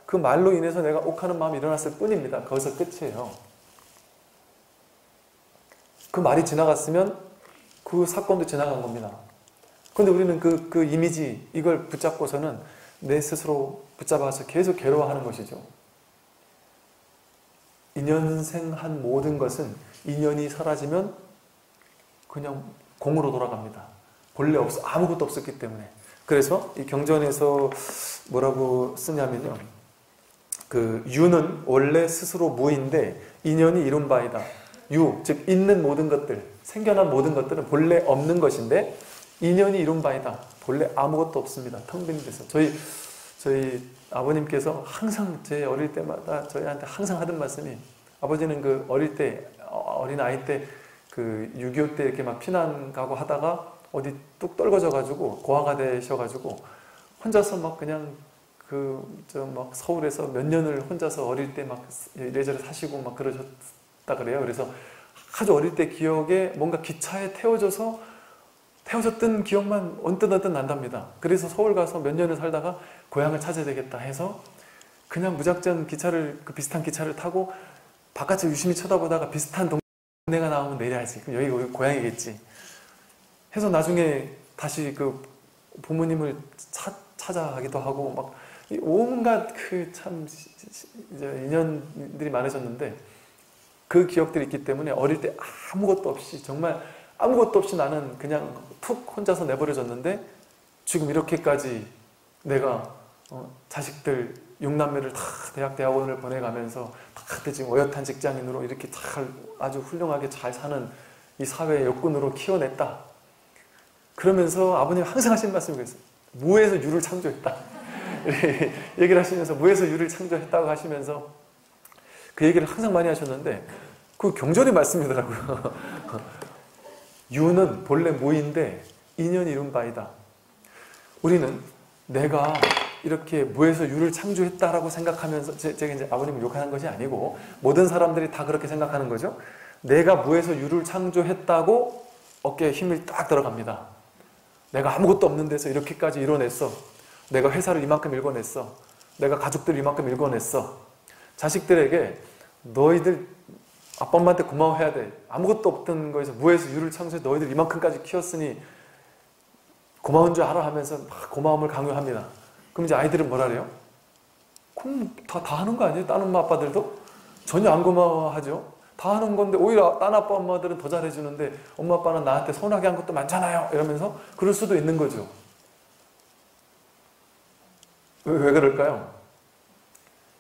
S1: 그 말로 인해서 내가 욱하는 마음이 일어났을 뿐입니다. 거기서 끝이에요. 그 말이 지나갔으면 그 사건도 지나간 겁니다. 그런데 우리는 그 이미지, 이걸 붙잡고서는 내 스스로 붙잡아서 계속 괴로워하는 것이죠. 인연생한 모든 것은 인연이 사라지면 그냥 공으로 돌아갑니다. 본래 아무것도 없었기 때문에. 그래서 이 경전에서 뭐라고 쓰냐면요. 그 유는 원래 스스로 무인데 인연이 이룬 바이다. 유, 즉 있는 모든 것들, 생겨난 모든 것들은 본래 없는 것인데 인연이 이룬 바이다. 본래 아무것도 없습니다. 텅 빈 데서. 저희 아버님께서 항상 제 어릴 때마다 저희한테 항상 하던 말씀이 아버지는 그 어릴 때, 어린 아이 때 그 6.25 때 이렇게 막 피난 가고 하다가 어디 뚝 떨궈져가지고 고아가 되셔가지고 혼자서 막 그냥 막 서울에서 몇 년을 혼자서 어릴 때 막 이래저래 사시고 막 그러셨다 그래요. 그래서 아주 어릴 때 기억에 뭔가 기차에 태워졌던 기억만 언뜻 난답니다. 그래서 서울 가서 몇 년을 살다가 고향을 찾아야 되겠다 해서 그냥 무작정 기차를, 그 비슷한 기차를 타고 바깥을 유심히 쳐다보다가 비슷한 동네가 나오면 내려야지. 그럼 여기 고향이겠지. 해서 나중에 다시 그 부모님을 찾아가기도 하고 막 온갖 그 참 인연들이 많으셨는데 그 기억들이 있기 때문에 어릴 때 아무것도 없이 정말 아무것도 없이 나는 그냥 툭 혼자서 내버려졌는데 지금 이렇게까지 내가 자식들 6남매를 다 대학원을 보내가면서 다 지금 어엿한 직장인으로 이렇게 잘 아주 훌륭하게 잘 사는 이 사회의 여군으로 키워냈다. 그러면서 아버님 항상 하신 말씀이 그랬어요. 무에서 유를 창조했다. 얘기를 하시면서 무에서 유를 창조했다고 하시면서 그 얘기를 항상 많이 하셨는데 그 경전의 말씀이더라고요. 유는 본래 무인데 인연이 이룬 바이다. 우리는 내가 이렇게 무에서 유를 창조했다라고 생각하면서 제가 이제 아버님을 욕하는 것이 아니고 모든 사람들이 다 그렇게 생각하는 거죠. 내가 무에서 유를 창조했다고 어깨에 힘이 딱 들어갑니다. 내가 아무것도 없는 데서 이렇게까지 이뤄냈어. 내가 회사를 이만큼 일궈냈어. 내가 가족들을 이만큼 일궈냈어. 자식들에게 너희들 아빠 엄마한테 고마워해야 돼. 아무것도 없던 거에서 무에서 유를 창조해 너희들 이만큼까지 키웠으니 고마운 줄 알아 하면서 막 고마움을 강요합니다. 그럼 이제 아이들은 뭐라 그래요? 그럼 다 하는 거 아니에요? 딴 엄마 아빠들도? 전혀 안 고마워하죠. 다 하는 건데 오히려 딴 아빠 엄마들은 더 잘해주는데 엄마 아빠는 나한테 서운하게 한 것도 많잖아요. 이러면서 그럴 수도 있는 거죠. 왜 그럴까요?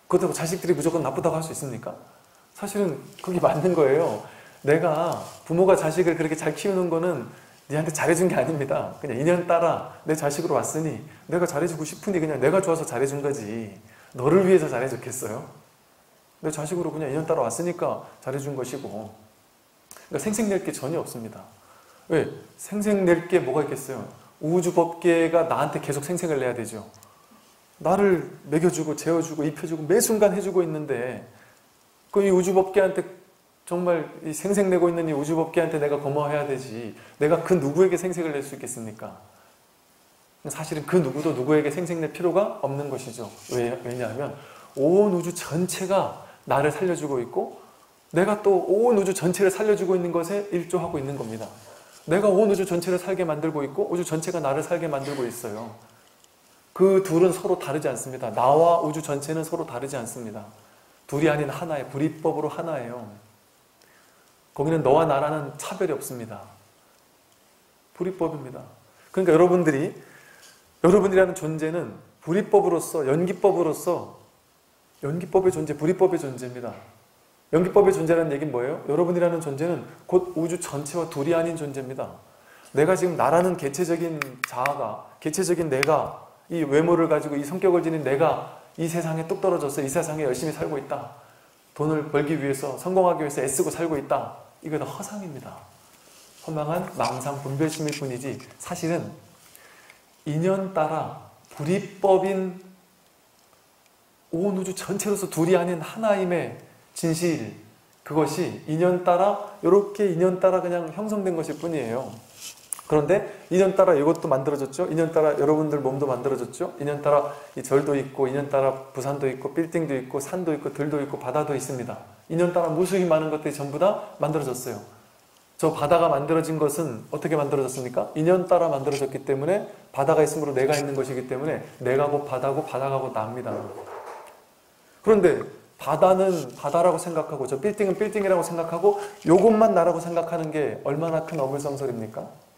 S1: 그렇다고 자식들이 무조건 나쁘다고 할 수 있습니까? 사실은 그게 맞는 거예요. 내가 부모가 자식을 그렇게 잘 키우는 거는 니한테 잘해준 게 아닙니다. 그냥 인연 따라 내 자식으로 왔으니 내가 잘해주고 싶으니 그냥 내가 좋아서 잘해준 거지. 너를 위해서 잘해줬겠어요? 내 자식으로 그냥 인연 따라 왔으니까 잘해준 것이고. 그러니까 생색낼 게 전혀 없습니다. 왜? 생색낼 게 뭐가 있겠어요? 우주법계가 나한테 계속 생색을 내야 되죠. 나를 먹여주고 재워주고 입혀주고 매 순간 해주고 있는데 그 이 우주법계한테 정말 이 생색내고 있는 이 우주법계한테 내가 고마워해야 되지. 내가 그 누구에게 생색을 낼 수 있겠습니까? 사실은 그 누구도 누구에게 생색낼 필요가 없는 것이죠. 왜냐하면 온 우주 전체가 나를 살려주고 있고 내가 또 온 우주 전체를 살려주고 있는 것에 일조하고 있는 겁니다. 내가 온 우주 전체를 살게 만들고 있고 우주 전체가 나를 살게 만들고 있어요. 그 둘은 서로 다르지 않습니다. 나와 우주 전체는 서로 다르지 않습니다. 둘이 아닌 하나의 불이법으로 하나예요. 거기는 너와 나라는 차별이 없습니다. 불이법입니다. 그러니까 여러분이라는 존재는 불이법으로서 연기법의 존재, 불이법의 존재입니다. 연기법의 존재라는 얘기는 뭐예요? 여러분이라는 존재는 곧 우주 전체와 둘이 아닌 존재입니다. 내가 지금 나라는 개체적인 자아가, 개체적인 내가, 이 외모를 가지고 이 성격을 지닌 내가 이 세상에 뚝 떨어져서 이 세상에 열심히 살고 있다. 돈을 벌기 위해서, 성공하기 위해서 애쓰고 살고 있다. 이거 다 허상입니다. 허망한 망상 분별심일 뿐이지 사실은 인연 따라 불이법인 온 우주 전체로서 둘이 아닌 하나임의 진실, 그것이 인연 따라 이렇게 인연 따라 그냥 형성된 것일 뿐이에요. 그런데 인연 따라 이것도 만들어졌죠. 인연 따라 여러분들 몸도 만들어졌죠. 인연 따라 이 절도 있고 인연 따라 부산도 있고 빌딩도 있고 산도 있고 들도 있고 바다도 있습니다. 인연 따라 무수히 많은 것들이 전부 다 만들어졌어요. 저 바다가 만들어진 것은 어떻게 만들어졌습니까? 인연 따라 만들어졌기 때문에 바다가 있으므로 내가 있는 것이기 때문에 내가 곧 바다고 바다가 곧 나입니다. 그런데 바다는 바다라고 생각하고 저 빌딩은 빌딩이라고 생각하고 요것만 나라고 생각하는 게 얼마나 큰 어불성설입니까?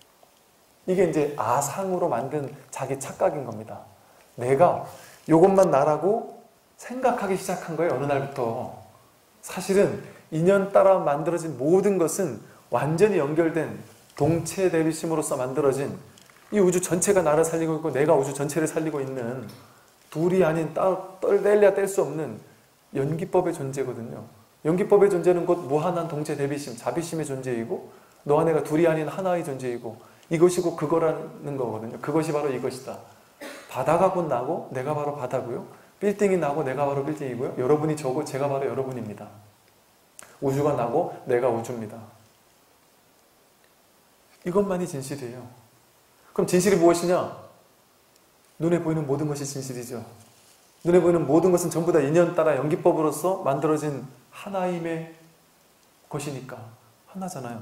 S1: 이게 이제 아상으로 만든 자기 착각인 겁니다. 내가 요것만 나라고 생각하기 시작한 거예요. 어느 날부터. 사실은 인연 따라 만들어진 모든 것은 완전히 연결된 동체 대비심으로서 만들어진 이 우주 전체가 나를 살리고 있고 내가 우주 전체를 살리고 있는 둘이 아닌 뗄래야 뗄 수 없는 연기법의 존재거든요. 연기법의 존재는 곧 무한한 동체 대비심, 자비심의 존재이고 너와 내가 둘이 아닌 하나의 존재이고 이것이 곧 그거라는 거거든요. 그것이 바로 이것이다. 바다가 곧 나고 내가 바로 바다고요. 빌딩이 나고 내가 바로 빌딩이고요. 여러분이 저고 제가 바로 여러분입니다. 우주가 나고 내가 우주입니다. 이것만이 진실이에요. 그럼 진실이 무엇이냐? 눈에 보이는 모든 것이 진실이죠. 눈에 보이는 모든 것은 전부 다 인연 따라 연기법으로서 만들어진 하나임의 것이니까 하나잖아요.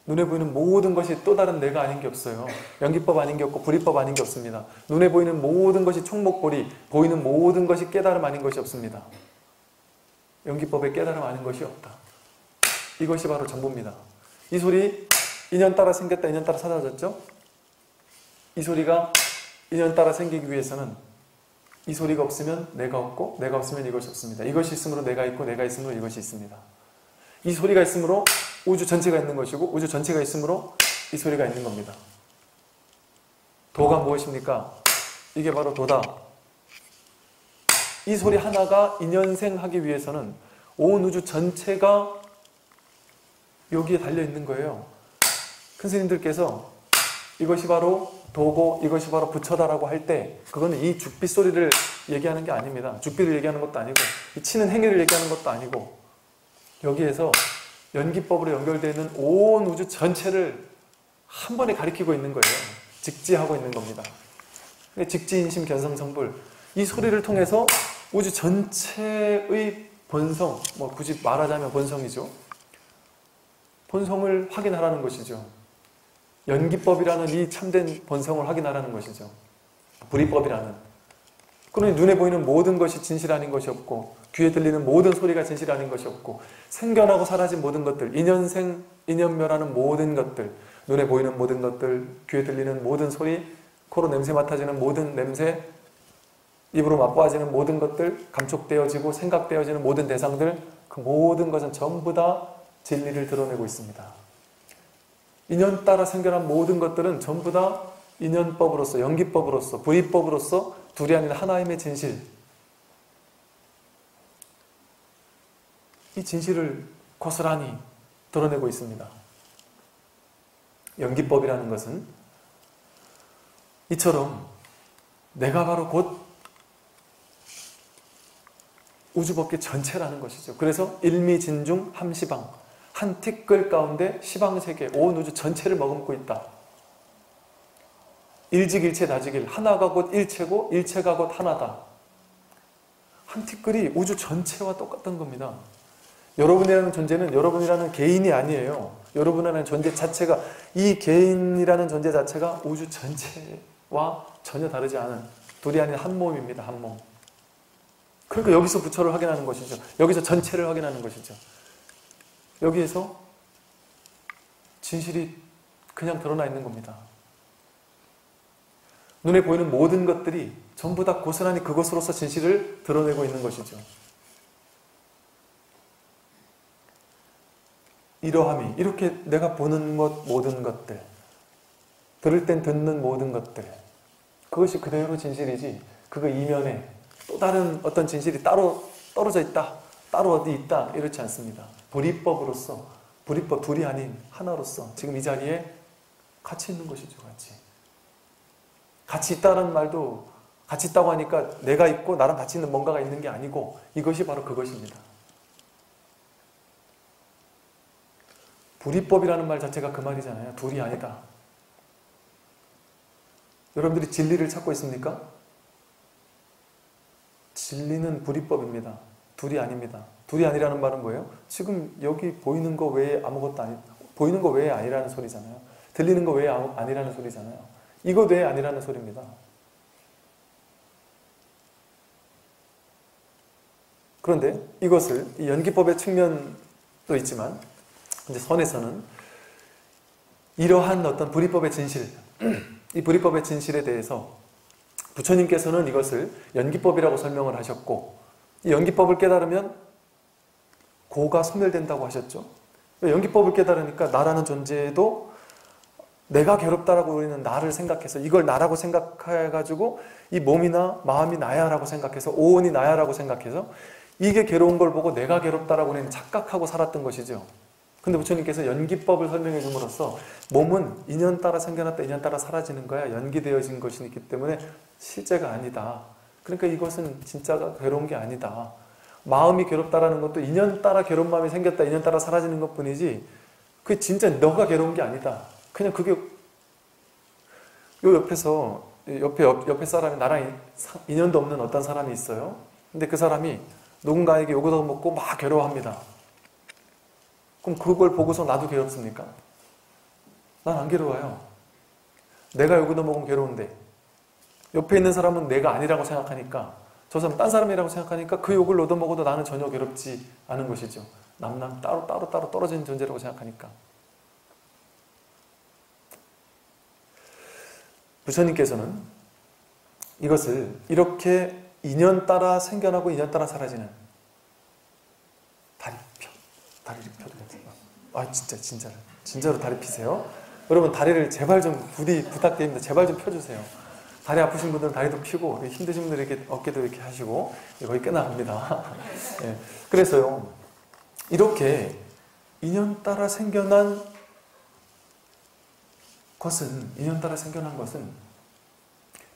S1: 눈에 보이는 모든 것이 또 다른 내가 아닌 게 없어요. 연기법 아닌 게 없고 불이법 아닌 게 없습니다. 눈에 보이는 모든 것이 총목보리, 보이는 모든 것이 깨달음 아닌 것이 없습니다. 연기법에 깨달음 아닌 것이 없다. 이것이 바로 전부입니다. 이 소리 인연 따라 생겼다, 인연 따라 사라졌죠? 이 소리가 인연 따라 생기기 위해서는 이 소리가 없으면 내가 없고 내가 없으면 이것이 없습니다. 이것이 있으므로 내가 있고 내가 있으므로 이것이 있습니다. 이 소리가 있으므로 우주 전체가 있는 것이고 우주 전체가 있으므로 이 소리가 있는 겁니다. 도가 무엇입니까? 이게 바로 도다. 이 소리 하나가 인연생하기 위해서는 온 우주 전체가 여기에 달려있는 거예요. 큰 스님들께서 이것이 바로 도고 이것이 바로 부처다라고 할 때 그거는 이 죽빛 소리를 얘기하는 게 아닙니다. 죽빛을 얘기하는 것도 아니고 이 치는 행위를 얘기하는 것도 아니고 여기에서 연기법으로 연결되어 있는 온 우주 전체를 한 번에 가리키고 있는 거예요. 직지하고 있는 겁니다. 직지인심 견성성불 이 소리를 통해서 우주 전체의 본성, 뭐 굳이 말하자면 본성이죠. 본성을 확인하라는 것이죠. 연기법이라는 이 참된 본성을 확인하라는 것이죠. 불이법이라는. 그러니 눈에 보이는 모든 것이 진실 아닌 것이 없고 귀에 들리는 모든 소리가 진실 아닌 것이 없고 생겨나고 사라진 모든 것들, 인연생, 인연멸하는 모든 것들, 눈에 보이는 모든 것들, 귀에 들리는 모든 소리, 코로 냄새 맡아지는 모든 냄새, 입으로 맛보아지는 모든 것들, 감촉되어지고 생각되어지는 모든 대상들, 그 모든 것은 전부 다 진리를 드러내고 있습니다. 인연 따라 생겨난 모든 것들은 전부 다 인연법으로서, 연기법으로서, 불이법으로서 둘이 아닌 하나임의 진실, 이 진실을 고스란히 드러내고 있습니다. 연기법이라는 것은 이처럼 내가 바로 곧 우주법계 전체라는 것이죠. 그래서 일미진중 함시방, 한 티끌 가운데 시방세계, 온 우주 전체를 머금고 있다. 일직일체 다직일, 하나가 곧 일체고 일체가 곧 하나다. 한 티끌이 우주 전체와 똑같은 겁니다. 여러분이라는 존재는 여러분이라는 개인이 아니에요. 여러분이라는 존재 자체가, 이 개인이라는 존재 자체가 우주 전체와 전혀 다르지 않은 둘이 아닌 한 몸입니다. 한 몸. 그러니까 여기서 부처를 확인하는 것이죠. 여기서 전체를 확인하는 것이죠. 여기에서 진실이 그냥 드러나 있는 겁니다. 눈에 보이는 모든 것들이 전부 다 고스란히 그것으로서 진실을 드러내고 있는 것이죠. 이러함이, 이렇게 내가 보는 것, 모든 것들, 들을 땐 듣는 모든 것들, 그것이 그대로 진실이지, 그거 이면에 또 다른 어떤 진실이 따로 떨어져 있다, 따로 어디 있다, 이렇지 않습니다. 불이법으로서, 불이법 둘이 아닌 하나로서 지금 이 자리에 같이 있는 것이죠. 같이 있다는 말도, 같이 있다고 하니까 내가 있고 나랑 같이 있는 뭔가가 있는 게 아니고 이것이 바로 그것입니다. 불이법이라는 말 자체가 그 말이잖아요. 둘이 아니다. 여러분들이 진리를 찾고 있습니까? 진리는 불이법입니다. 둘이 아닙니다. 둘이 아니라는 말은 뭐예요? 지금 여기 보이는 거 외에 아무것도 아니, 보이는 거 외에 아니라는 소리잖아요. 들리는 거 외에 아니라는 소리잖아요. 이거 외에 아니라는 소리입니다. 그런데 이것을, 이 연기법의 측면도 있지만 이제 선에서는 이러한 어떤 불이법의 진실, 이 불이법의 진실에 대해서 부처님께서는 이것을 연기법이라고 설명을 하셨고, 이 연기법을 깨달으면 고가 소멸된다고 하셨죠. 연기법을 깨달으니까 나라는 존재도 내가 괴롭다라고 우리는 나를 생각해서, 이걸 나라고 생각해가지고 이 몸이나 마음이 나야라고 생각해서, 오온이 나야라고 생각해서 이게 괴로운 걸 보고 내가 괴롭다라고 우리는 착각하고 살았던 것이죠. 근데 부처님께서 연기법을 설명해 줌으로써 몸은 인연 따라 생겨났다 인연 따라 사라지는 거야. 연기되어진 것이기 때문에 실제가 아니다. 그러니까 이것은 진짜가 괴로운 게 아니다. 마음이 괴롭다라는 것도 인연 따라 괴로운 마음이 생겼다 인연 따라 사라지는 것뿐이지 그게 진짜 너가 괴로운 게 아니다. 그냥 그게 요 옆에서 옆에 사람이 나랑 인연도 없는 어떤 사람이 있어요. 근데 그 사람이 누군가에게 욕을 얻어먹고 막 괴로워합니다. 그럼 그걸 보고서 나도 괴롭습니까? 난 안 괴로워요. 내가 욕을 얻어먹으면 괴로운데 옆에 있는 사람은 내가 아니라고 생각하니까 저 사람은 딴 사람이라고 생각하니까 그 욕을 얻어먹어도 나는 전혀 괴롭지 않은 것이죠. 남남 따로 떨어진 존재라고 생각하니까. 부처님께서는 이것을 이렇게 인연 따라 생겨나고 인연 따라 사라지는 다리를 펴도 괜찮아요. 아 진짜로 다리 피세요. 여러분 다리를 제발 좀 부디 부탁드립니다. 제발 좀 펴주세요. 다리 아프신 분들은 다리도 펴고 힘드신 분들은 이렇게 어깨도 이렇게 하시고 거의 끝나갑니다. 네. 그래서요 이렇게 인연 따라 생겨난 것은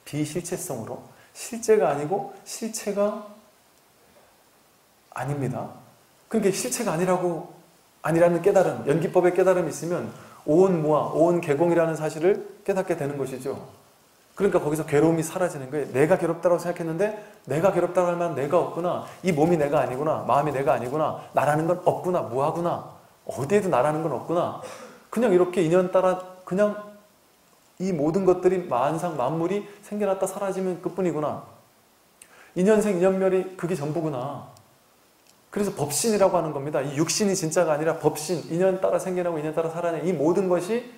S1: 비실체성으로 실제가 아니고 실체가 아닙니다. 그러니까 실체가 아니라는 깨달음, 연기법의 깨달음이 있으면 오온무아, 오온개공이라는 사실을 깨닫게 되는 것이죠. 그러니까 거기서 괴로움이 사라지는 거예요. 내가 괴롭다고 생각했는데 내가 괴롭다고 할 만한 내가 없구나. 이 몸이 내가 아니구나. 마음이 내가 아니구나. 나라는 건 없구나. 무하구나. 어디에도 나라는 건 없구나. 그냥 이렇게 인연 따라 그냥 이 모든 것들이 만상 만물이 생겨났다 사라지면 그뿐이구나. 인연생 인연멸이 그게 전부구나. 그래서 법신이라고 하는 겁니다. 이 육신이 진짜가 아니라 법신, 인연 따라 생겨나고 인연 따라 살아내는 이 모든 것이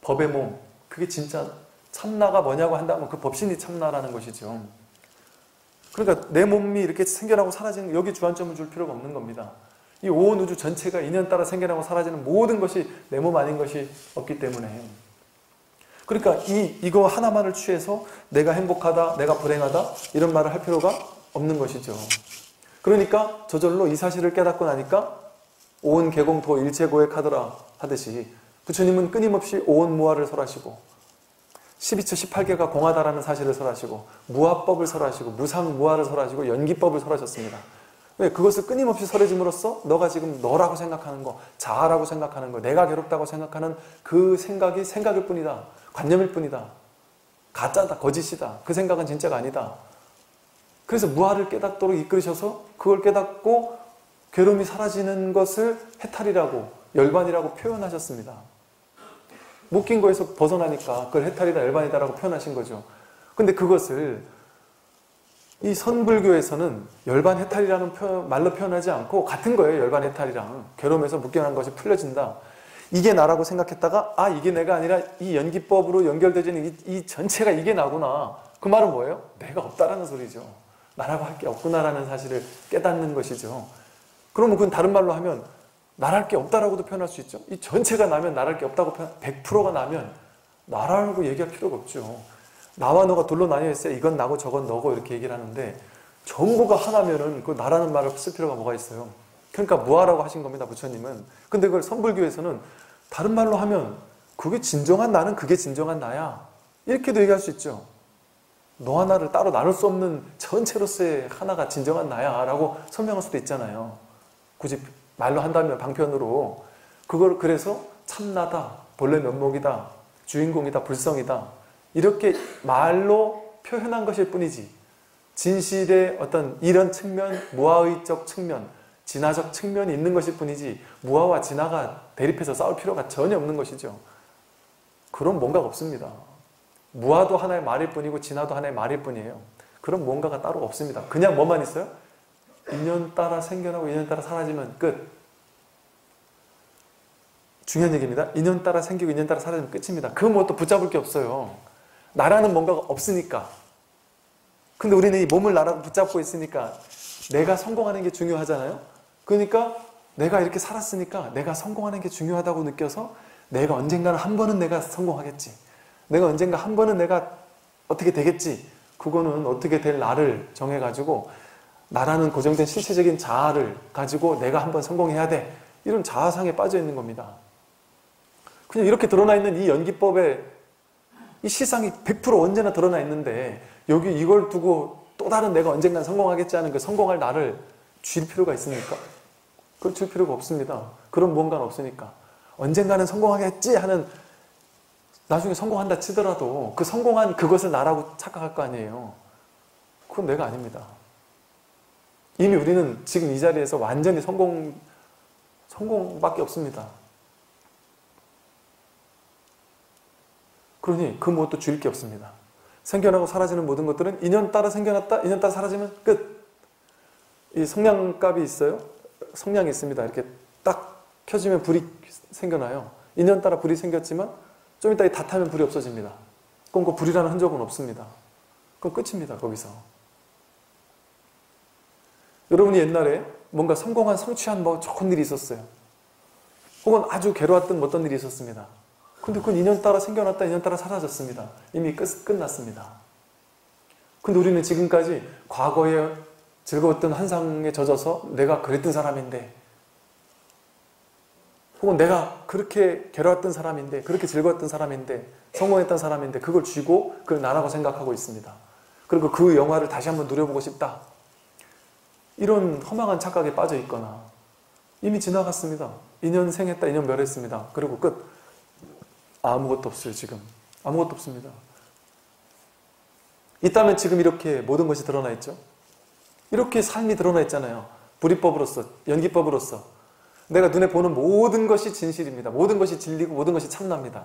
S1: 법의 몸. 그게 진짜 참나가 뭐냐고 한다면 그 법신이 참나라는 것이죠. 그러니까 내 몸이 이렇게 생겨나고 사라지는 여기 주안점을 줄 필요가 없는 겁니다. 이 온 우주 전체가 인연 따라 생겨나고 사라지는 모든 것이 내 몸 아닌 것이 없기 때문에 그러니까 이거 하나만을 취해서 내가 행복하다, 내가 불행하다 이런 말을 할 필요가 없는 것이죠. 그러니까 저절로 이 사실을 깨닫고 나니까 오온 개공토 일체고액하더라 하듯이 부처님은 끊임없이 오온무아를 설하시고 12처 18개가 공하다라는 사실을 설하시고 무아법을 설하시고 무상무아를 설하시고 연기법을 설하셨습니다. 왜? 그것을 끊임없이 설해줌으로써 너가 지금 너라고 생각하는 거, 자아라고 생각하는 거, 내가 괴롭다고 생각하는 그 생각이 생각일 뿐이다. 관념일 뿐이다. 가짜다. 거짓이다. 그 생각은 진짜가 아니다. 그래서 무아를 깨닫도록 이끌으셔서 그걸 깨닫고 괴로움이 사라지는 것을 해탈이라고 열반이라고 표현하셨습니다. 묶인 거에서 벗어나니까 그걸 해탈이다 열반이다라고 표현하신 거죠. 근데 그것을 이 선불교에서는 열반 해탈이라는 말로 표현하지 않고 같은 거예요. 열반 해탈이랑 괴로움에서 묶여난 것이 풀려진다. 이게 나라고 생각했다가 이게 내가 아니라 이 연기법으로 연결되어지는 이 전체가 이게 나구나. 그 말은 뭐예요? 내가 없다라는 소리죠. 나라고 할 게 없구나라는 사실을 깨닫는 것이죠. 그러면 그건 다른 말로 하면 나랄 게 없다라고도 표현할 수 있죠. 이 전체가 나면 나랄 게 없다고 100%가 나면 나라고 얘기할 필요가 없죠. 나와 너가 둘로 나뉘어 있어요. 이건 나고 저건 너고 이렇게 얘기를 하는데 전부가 하나면은 그 나라는 말을 쓸 필요가 뭐가 있어요. 그러니까 무아라고 하신 겁니다. 부처님은. 근데 그걸 선불교에서는 다른 말로 하면 그게 진정한 나는 그게 진정한 나야. 이렇게도 얘기할 수 있죠. 너 하나를 따로 나눌 수 없는 전체로서의 하나가 진정한 나야 라고 설명할 수도 있잖아요. 굳이 말로 한다면 방편으로 그걸 그래서 참나다, 본래 면목이다, 주인공이다, 불성이다 이렇게 말로 표현한 것일 뿐이지 진실의 어떤 이런 측면, 무아의적 측면, 진화적 측면이 있는 것일 뿐이지 무아와 진화가 대립해서 싸울 필요가 전혀 없는 것이죠. 그런 뭔가가 없습니다. 무아도 하나의 말일 뿐이고 진화도 하나의 말일 뿐이에요. 그런 뭔가가 따로 없습니다. 그냥 뭐만 있어요? 인연 따라 생겨나고 인연 따라 사라지면 끝. 중요한 얘기입니다. 인연 따라 생기고 인연 따라 사라지면 끝입니다. 그 뭐 또 붙잡을 게 없어요. 나라는 뭔가가 없으니까. 근데 우리는 이 몸을 나라고 붙잡고 있으니까 내가 성공하는 게 중요하잖아요. 그러니까 내가 이렇게 살았으니까 내가 성공하는 게 중요하다고 느껴서 내가 언젠가는 한 번은 내가 성공하겠지. 내가 언젠가 한 번은 내가 어떻게 되겠지. 그거는 어떻게 될 나를 정해가지고 나라는 고정된 실체적인 자아를 가지고 내가 한번 성공해야 돼. 이런 자아상에 빠져 있는 겁니다. 그냥 이렇게 드러나 있는 이 연기법에 이 실상이 100% 언제나 드러나 있는데 여기 이걸 두고 또 다른 내가 언젠간 성공하겠지 하는 그 성공할 나를 쥘 필요가 있습니까? 그걸 줄 필요가 없습니다. 그런 무언가는 없으니까. 언젠가는 성공하겠지 하는, 나중에 성공한다 치더라도 그 성공한 그것을 나라고 착각할 거 아니에요. 그건 내가 아닙니다. 이미 우리는 지금 이 자리에서 완전히 성공밖에 없습니다. 그러니 그 무엇도 주일 게 없습니다. 생겨나고 사라지는 모든 것들은 인연 따라 생겨났다, 인연 따라 사라지면 끝. 이 성냥갑이 있어요. 성냥이 있습니다. 이렇게 딱 켜지면 불이 생겨나요. 인연 따라 불이 생겼지만 좀 이따 다 타면 불이 없어집니다. 그럼 그 불이라는 흔적은 없습니다. 그건 끝입니다. 거기서. 여러분이 옛날에 뭔가 성공한 성취한 뭐 좋은 일이 있었어요. 혹은 아주 괴로웠던 어떤 일이 있었습니다. 근데 그건 인연 따라 생겨났다, 인연 따라 사라졌습니다. 이미 끝났습니다. 근데 우리는 지금까지 과거에 즐거웠던 환상에 젖어서 내가 그랬던 사람인데, 혹은 내가 그렇게 괴로웠던 사람인데, 그렇게 즐거웠던 사람인데, 성공했던 사람인데 그걸 쥐고 그걸 나라고 생각하고 있습니다. 그리고 그 영화를 다시 한번 누려보고 싶다. 이런 허망한 착각에 빠져 있거나 이미 지나갔습니다. 인연 생했다, 인연 멸했습니다. 그리고 끝. 아무것도 없어요. 지금 아무것도 없습니다. 있다면 지금 이렇게 모든 것이 드러나 있죠. 이렇게 삶이 드러나 있잖아요. 불이법으로서, 연기법으로서 내가 눈에 보는 모든 것이 진실입니다. 모든 것이 진리고 모든 것이 참나입니다.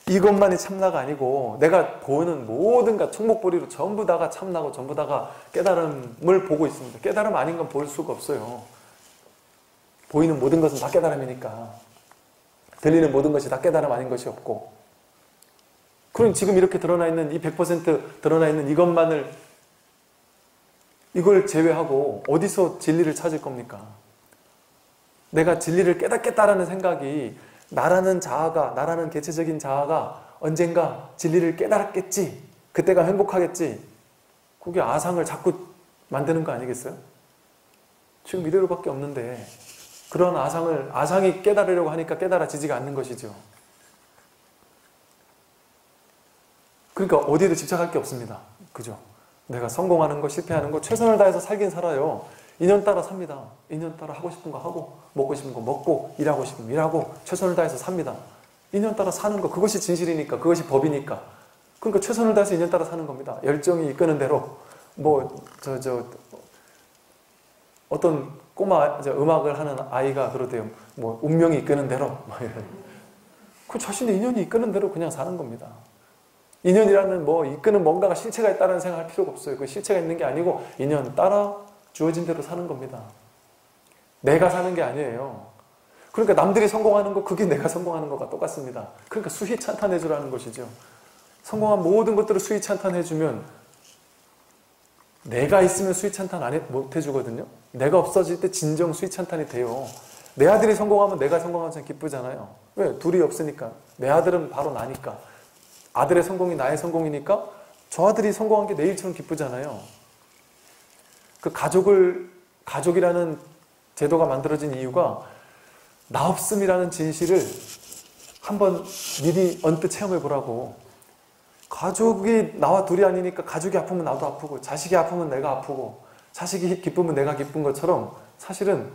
S1: 이것만이 참나가 아니고 내가 보는 모든 것, 총목보리로 전부 다가 참나고 전부 다가 깨달음을 보고 있습니다. 깨달음 아닌 건 볼 수가 없어요. 보이는 모든 것은 다 깨달음이니까. 들리는 모든 것이 다 깨달음 아닌 것이 없고. 그럼 지금 이렇게 드러나 있는 이 100% 드러나 있는 이것만을, 이걸 제외하고 어디서 진리를 찾을 겁니까? 내가 진리를 깨닫겠다라는 생각이, 나라는 자아가, 나라는 개체적인 자아가 언젠가 진리를 깨달았겠지, 그때가 행복하겠지, 그게 아상을 자꾸 만드는 거 아니겠어요? 지금 이대로밖에 없는데 그런 아상이 깨달으려고 하니까 깨달아지지가 않는 것이죠. 그러니까 어디에도 집착할 게 없습니다. 그죠? 내가 성공하는 거, 실패하는 거, 최선을 다해서 살긴 살아요. 인연 따라 삽니다. 인연 따라 하고 싶은 거 하고, 먹고 싶은 거 먹고, 일하고 싶으면 일하고, 최선을 다해서 삽니다. 인연 따라 사는 거, 그것이 진실이니까, 그것이 법이니까. 그러니까 최선을 다해서 인연 따라 사는 겁니다. 열정이 이끄는 대로, 어떤 꼬마 음악을 하는 아이가 그러대요. 운명이 이끄는 대로. 그 자신의 인연이 이끄는 대로 그냥 사는 겁니다. 인연이라는 이끄는 뭔가가 실체가 있다는 생각할 필요가 없어요. 그 실체가 있는 게 아니고 인연 따라 주어진 대로 사는 겁니다. 내가 사는 게 아니에요. 그러니까 남들이 성공하는 거, 그게 내가 성공하는 것과 똑같습니다. 그러니까 수희 찬탄해주라는 것이죠. 성공한 모든 것들을 수희 찬탄해주면, 내가 있으면 수위 찬탄 못 해주거든요. 내가 없어질 때 진정 수위 찬탄이 돼요. 내 아들이 성공하면 내가 성공하면 기쁘잖아요. 왜? 둘이 없으니까. 내 아들은 바로 나니까. 아들의 성공이 나의 성공이니까 저 아들이 성공한 게 내일처럼 기쁘잖아요. 그 가족이라는 제도가 만들어진 이유가 나 없음이라는 진실을 한번 미리 언뜻 체험해 보라고. 가족이 나와 둘이 아니니까 가족이 아프면 나도 아프고, 자식이 아프면 내가 아프고, 자식이 기쁘면 내가 기쁜 것처럼 사실은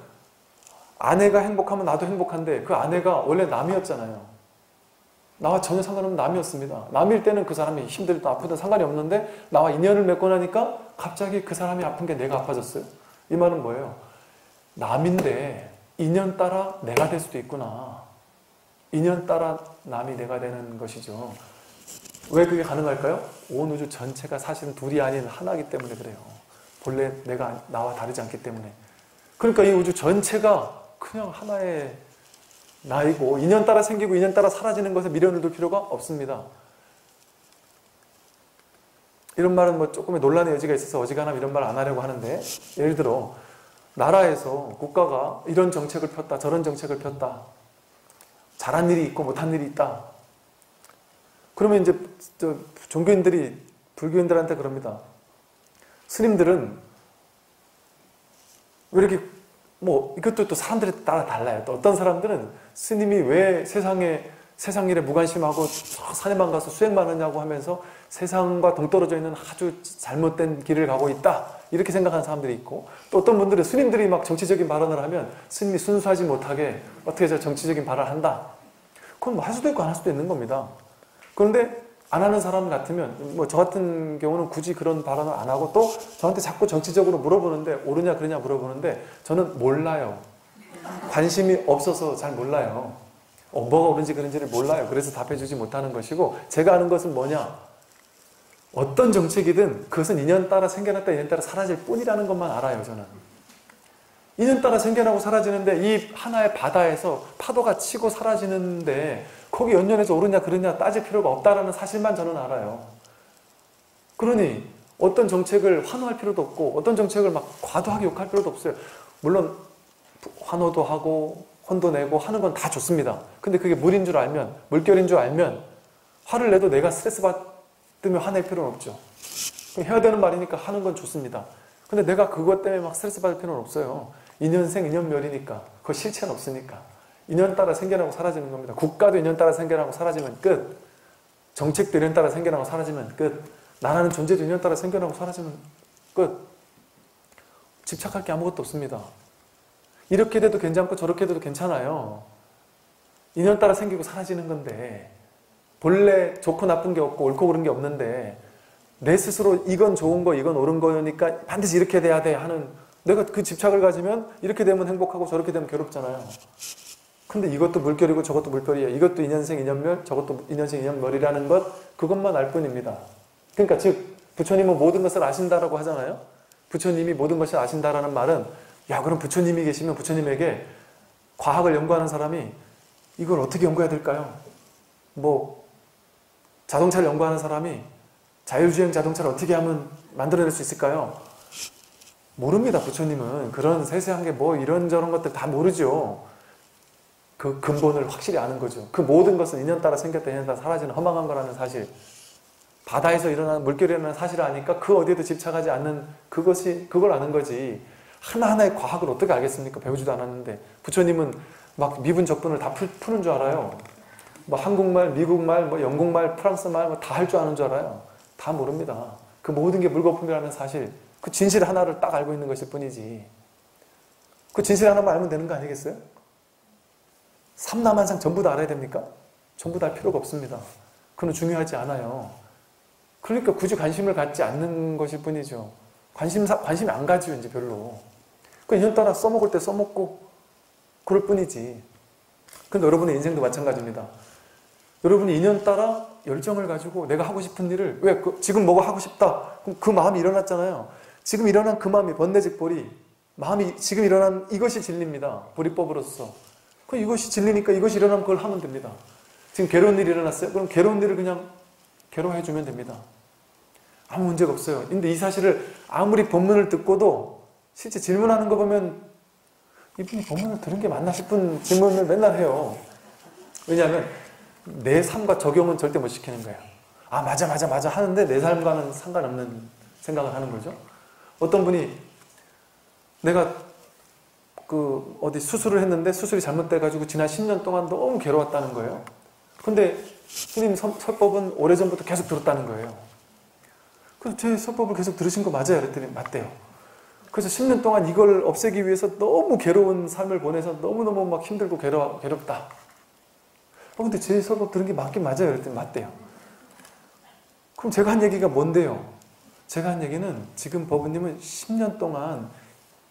S1: 아내가 행복하면 나도 행복한데 그 아내가 원래 남이었잖아요. 나와 전혀 상관없는 남이었습니다. 남일 때는 그 사람이 힘들든 아프든 상관이 없는데 나와 인연을 맺고 나니까 갑자기 그 사람이 아픈 게 내가 아파졌어요. 이 말은 뭐예요? 남인데 인연 따라 내가 될 수도 있구나. 인연 따라 남이 내가 되는 것이죠. 왜 그게 가능할까요? 온 우주 전체가 사실은 둘이 아닌 하나이기 때문에 그래요. 본래 내가 나와 다르지 않기 때문에. 그러니까 이 우주 전체가 그냥 하나의 나이고, 인연 따라 생기고 인연 따라 사라지는 것에 미련을 둘 필요가 없습니다. 이런 말은 조금의 논란의 여지가 있어서 어지간하면 이런 말 안 하려고 하는데, 예를 들어 나라에서 국가가 이런 정책을 폈다, 저런 정책을 폈다, 잘한 일이 있고 못한 일이 있다. 그러면 이제 종교인들이 불교인들한테 그럽니다. 스님들은 왜 이렇게 뭐 이것도 또 사람들에 따라 달라요. 또 어떤 사람들은 스님이 왜 세상 일에 무관심하고 산에만 가서 수행만 하냐고 하면서 세상과 동떨어져 있는 아주 잘못된 길을 가고 있다 이렇게 생각하는 사람들이 있고, 또 어떤 분들은 스님들이 막 정치적인 발언을 하면 스님이 순수하지 못하게 어떻게 저 정치적인 발언을 한다. 그건 뭐 할 수도 있고 안 할 수도 있는 겁니다. 그런데 안 하는 사람 같으면, 뭐 저 같은 경우는 굳이 그런 발언을 안 하고 또 저한테 자꾸 정치적으로 물어보는데 옳으냐 그러냐 물어보는데 저는 몰라요. 관심이 없어서 잘 몰라요. 뭐가 옳은지 그런지를 몰라요. 그래서 답해주지 못하는 것이고, 제가 아는 것은 뭐냐? 어떤 정책이든 그것은 인연 따라 생겨났다 인연 따라 사라질 뿐이라는 것만 알아요. 저는 인연 따라 생겨나고 사라지는데, 이 하나의 바다에서 파도가 치고 사라지는데 거기 연연해서 옳으냐 그러냐 따질 필요가 없다는 사실만 저는 알아요. 그러니 어떤 정책을 환호할 필요도 없고 어떤 정책을 막 과도하게 욕할 필요도 없어요. 물론 환호도 하고 혼도 내고 하는 건 다 좋습니다. 근데 그게 물인 줄 알면, 물결인 줄 알면 화를 내도 내가 스트레스 받으면 화낼 필요는 없죠. 해야 되는 말이니까 하는 건 좋습니다. 근데 내가 그것 때문에 막 스트레스 받을 필요는 없어요. 인연생 인연멸이니까. 그거 실체는 없으니까. 인연 따라 생겨나고 사라지는 겁니다. 국가도 인연 따라 생겨나고 사라지면 끝. 정책도 인연 따라 생겨나고 사라지면 끝. 나라는 존재도 인연 따라 생겨나고 사라지면 끝. 집착할 게 아무것도 없습니다. 이렇게 돼도 괜찮고 저렇게 돼도 괜찮아요. 인연 따라 생기고 사라지는 건데, 본래 좋고 나쁜 게 없고 옳고 그른 게 없는데 내 스스로 이건 좋은 거 이건 옳은 거니까 반드시 이렇게 돼야 돼 하는, 내가 그 집착을 가지면 이렇게 되면 행복하고 저렇게 되면 괴롭잖아요. 근데 이것도 물결이고 저것도 물결이야. 이것도 인연생 인연멸, 저것도 인연생 인연멸이라는 것, 그것만 알 뿐입니다. 그러니까 즉 부처님은 모든 것을 아신다라고 하잖아요. 부처님이 모든 것을 아신다라는 말은, 야 그럼 부처님이 계시면 부처님에게 과학을 연구하는 사람이 이걸 어떻게 연구해야 될까요? 뭐 자동차를 연구하는 사람이 자율주행 자동차를 어떻게 하면 만들어낼 수 있을까요? 모릅니다. 부처님은 그런 세세한 게 뭐 이런저런 것들 다 모르죠. 그 근본을 확실히 아는 거죠. 그 모든 것은 인연 따라 생겼다 인연 따라 사라지는 허망한 거라는 사실, 바다에서 일어나는 물결이 일어나는 사실을 아니까 그 어디에도 집착하지 않는 그걸 아는 거지. 하나하나의 과학을 어떻게 알겠습니까? 배우지도 않았는데. 부처님은 막 미분 적분을 다 푸는 줄 알아요. 뭐 한국말, 미국말, 뭐 영국말, 프랑스말 뭐 다 할 줄 아는 줄 알아요. 다 모릅니다. 그 모든 게 물거품이라는 사실, 그 진실 하나를 딱 알고 있는 것일 뿐이지. 그 진실 하나만 알면 되는 거 아니겠어요? 삼라만상 전부 다 알아야 됩니까? 전부 다 할 필요가 없습니다. 그건 중요하지 않아요. 그러니까 굳이 관심을 갖지 않는 것일 뿐이죠. 관심이 안 가지요, 이제 별로. 그 인연 따라 써먹을 때 써먹고 그럴 뿐이지. 근데 여러분의 인생도 마찬가지입니다. 여러분이 인연 따라 열정을 가지고 내가 하고 싶은 일을, 왜 지금 뭐가 하고 싶다. 그럼 그 마음이 일어났잖아요. 지금 일어난 그 마음이 번뇌직보리, 마음이 지금 일어난 이것이 진리입니다. 보리법으로서. 그 이것이 진리니까 이것이 일어나면 그걸 하면 됩니다. 지금 괴로운 일이 일어났어요? 그럼 괴로운 일을 그냥 괴로워해주면 됩니다. 아무 문제가 없어요. 근데 이 사실을 아무리 법문을 듣고도 실제 질문하는 거 보면 이분이 법문을 들은 게 맞나 싶은 질문을 맨날 해요. 왜냐하면 내 삶과 적용은 절대 못 시키는 거예요. 아 맞아 하는데 내 삶과는 상관없는 생각을 하는 거죠. 어떤 분이 내가 어디 수술을 했는데 수술이 잘못돼가지고 지난 10년 동안 너무 괴로웠다는 거예요. 근데 스님 설법은 오래전부터 계속 들었다는 거예요. 그래서 제 설법을 계속 들으신 거 맞아요? 그랬더니 맞대요. 그래서 10년 동안 이걸 없애기 위해서 너무 괴로운 삶을 보내서 너무너무 막 힘들고 괴롭다. 근데 제 설법 들은 게 맞긴 맞아요? 그랬더니 맞대요. 그럼 제가 한 얘기가 뭔데요? 제가 한 얘기는 지금 법은님은 10년 동안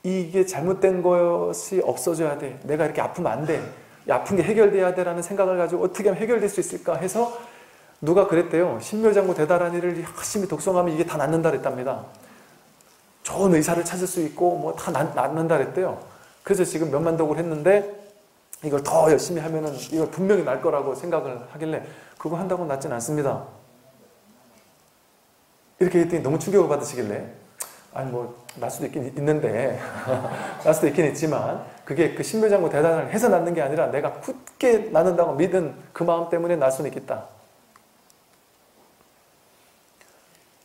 S1: 이게 잘못된 것이 없어져야 돼. 내가 이렇게 아프면 안 돼. 아픈 게 해결돼야 돼라는 생각을 가지고 어떻게 하면 해결될 수 있을까 해서 누가 그랬대요. 신묘장구 대단한 일을 열심히 독성하면 이게 다 낫는다 그랬답니다. 좋은 의사를 찾을 수 있고 뭐 다 낫는다 그랬대요. 그래서 지금 몇만독을 했는데 이걸 더 열심히 하면은 이걸 분명히 날 거라고 생각을 하길래 그거 한다고 낫진 않습니다. 이렇게 했더니 너무 충격을 받으시길래 아니 뭐 날 수도 있긴 있는데 날 수도 있긴 있지만 그게 그 신묘장구 대단을 해서 낫는 게 아니라 내가 굳게 낫는다고 믿은 그 마음 때문에 날 수는 있겠다.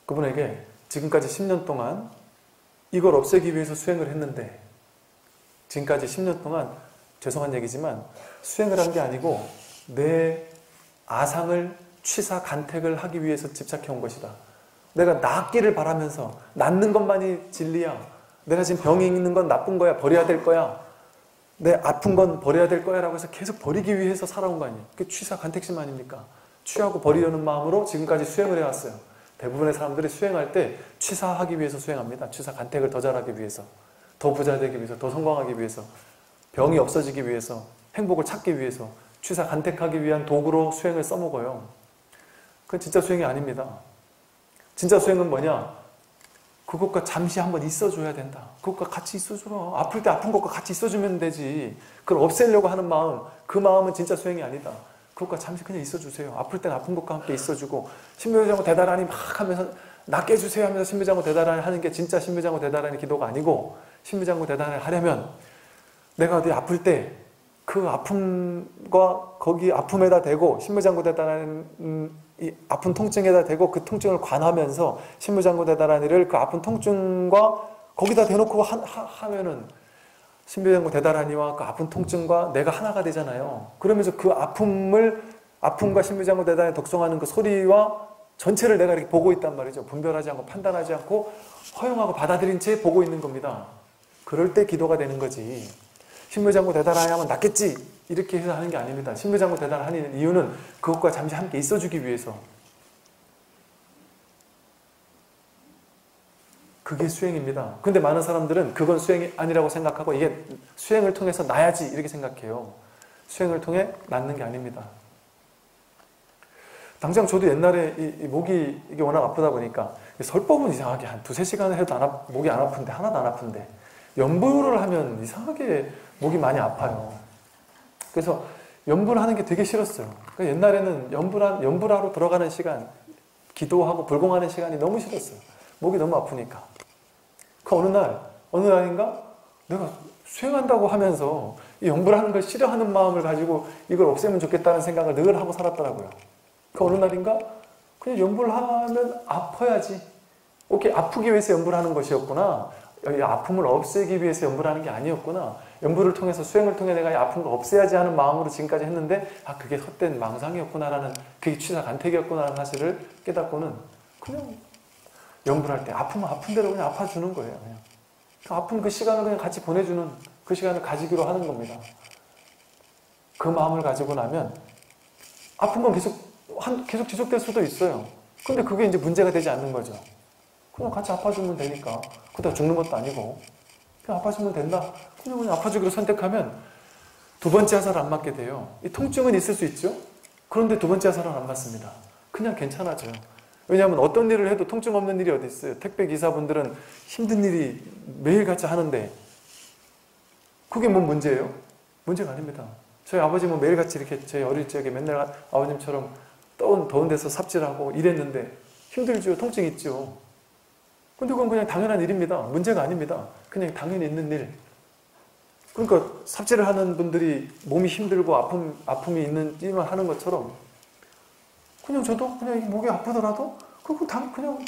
S1: 그분에게 지금까지 10년 동안 이걸 없애기 위해서 수행을 했는데 지금까지 10년 동안 죄송한 얘기지만 수행을 한 게 아니고 내 아상을 취사 간택을 하기 위해서 집착해 온 것이다. 내가 낫기를 바라면서 낫는 것만이 진리야. 내가 지금 병이 있는 건 나쁜 거야. 버려야 될 거야. 내 아픈 건 버려야 될 거야 라고 해서 계속 버리기 위해서 살아온 거 아니에요. 그게 취사 간택심 아닙니까? 취하고 버리려는 마음으로 지금까지 수행을 해왔어요. 대부분의 사람들이 수행할 때 취사하기 위해서 수행합니다. 취사 간택을 더 잘하기 위해서, 더 부자 되기 위해서, 더 성공하기 위해서, 병이 없어지기 위해서, 행복을 찾기 위해서 취사 간택하기 위한 도구로 수행을 써먹어요. 그건 진짜 수행이 아닙니다. 진짜 수행은 뭐냐? 그것과 잠시 한번 있어줘야 된다. 그것과 같이 있어주라. 아플 때 아픈 것과 같이 있어주면 되지. 그걸 없애려고 하는 마음, 그 마음은 진짜 수행이 아니다. 그것과 잠시 그냥 있어주세요. 아플 땐 아픈 것과 함께 있어주고, 신묘장구 대다라니 막 하면서 낫게 해주세요 하면서 신묘장구 대다라니 하는 게 진짜 신묘장구 대다라니 기도가 아니고, 신묘장구 대다라니 하려면 내가 어디 아플 때 그 아픔과 거기 아픔에다 대고 신묘장구 대다라니 이 아픈 통증에다 대고 그 통증을 관하면서 신묘장구 대다라니를 그 아픈 통증과 거기다 대놓고 하면은 신묘장구 대다라니와 그 아픈 통증과 내가 하나가 되잖아요. 그러면서 그 아픔과 신묘장구 대다라니 독송하는 그 소리와 전체를 내가 이렇게 보고 있단 말이죠. 분별하지 않고 판단하지 않고 허용하고 받아들인 채 보고 있는 겁니다. 그럴 때 기도가 되는 거지. 신묘장구 대다라니 하면 낫겠지 이렇게 해서 하는 게 아닙니다. 신묘장구 대다라니 하는 이유는 그것과 잠시 함께 있어주기 위해서. 그게 수행입니다. 근데 많은 사람들은 그건 수행이 아니라고 생각하고 이게 수행을 통해서 나야지 이렇게 생각해요. 수행을 통해 낫는 게 아닙니다. 당장 저도 옛날에 이 목이 이게 워낙 아프다 보니까 설법은 이상하게 한 2-3시간을 해도 목이 안 아픈데 하나도 안 아픈데 연불을 하면 이상하게 목이 많이 아파요. 그래서 연불하는 게 되게 싫었어요. 그러니까 옛날에는 연불하러 들어가는 시간, 기도하고 불공하는 시간이 너무 싫었어요. 목이 너무 아프니까. 그 어느 날인가 내가 수행한다고 하면서 이 연불하는 걸 싫어하는 마음을 가지고 이걸 없애면 좋겠다는 생각을 늘 하고 살았더라고요. 그 어느 날인가 그냥 연불하면 아파야지. 오케이, 아프기 위해서 연불하는 것이었구나. 이 아픔을 없애기 위해서 연불하는 게 아니었구나. 연불을 통해서 수행을 통해 내가 이 아픔을 없애야지 하는 마음으로 지금까지 했는데 그게 헛된 망상이었구나라는, 그게 취사 간택이었구나라는 사실을 깨닫고는 그냥 연불할 때 아프면 아픈 대로 그냥 아파주는 거예요. 그냥. 아픈 그 시간을 그냥 같이 보내주는, 그 시간을 가지기로 하는 겁니다. 그 마음을 가지고 나면 아픈 건 계속 지속될 수도 있어요. 근데 그게 이제 문제가 되지 않는 거죠. 그냥 같이 아파주면 되니까. 그러다 죽는 것도 아니고 그냥 아파주면 된다. 그냥 아파주기로 선택하면 두 번째 화살을 안 맞게 돼요. 이 통증은 있을 수 있죠. 그런데 두 번째 화살은 안 맞습니다. 그냥 괜찮아져요. 왜냐하면 어떤 일을 해도 통증 없는 일이 어디 있어요. 택배 기사분들은 힘든 일이 매일같이 하는데 그게 뭔 문제예요? 문제가 아닙니다. 저희 아버지는 매일같이 이렇게 저희 어릴 적에 맨날 아버님처럼 더운 데서 삽질하고 일했는데 힘들죠. 통증 있죠. 근데 그건 그냥 당연한 일입니다. 문제가 아닙니다. 그냥 당연히 있는 일. 그러니까 삽질을 하는 분들이 몸이 힘들고 아픔이 있는 일만 하는 것처럼 그냥 저도 그냥 목이 아프더라도 그냥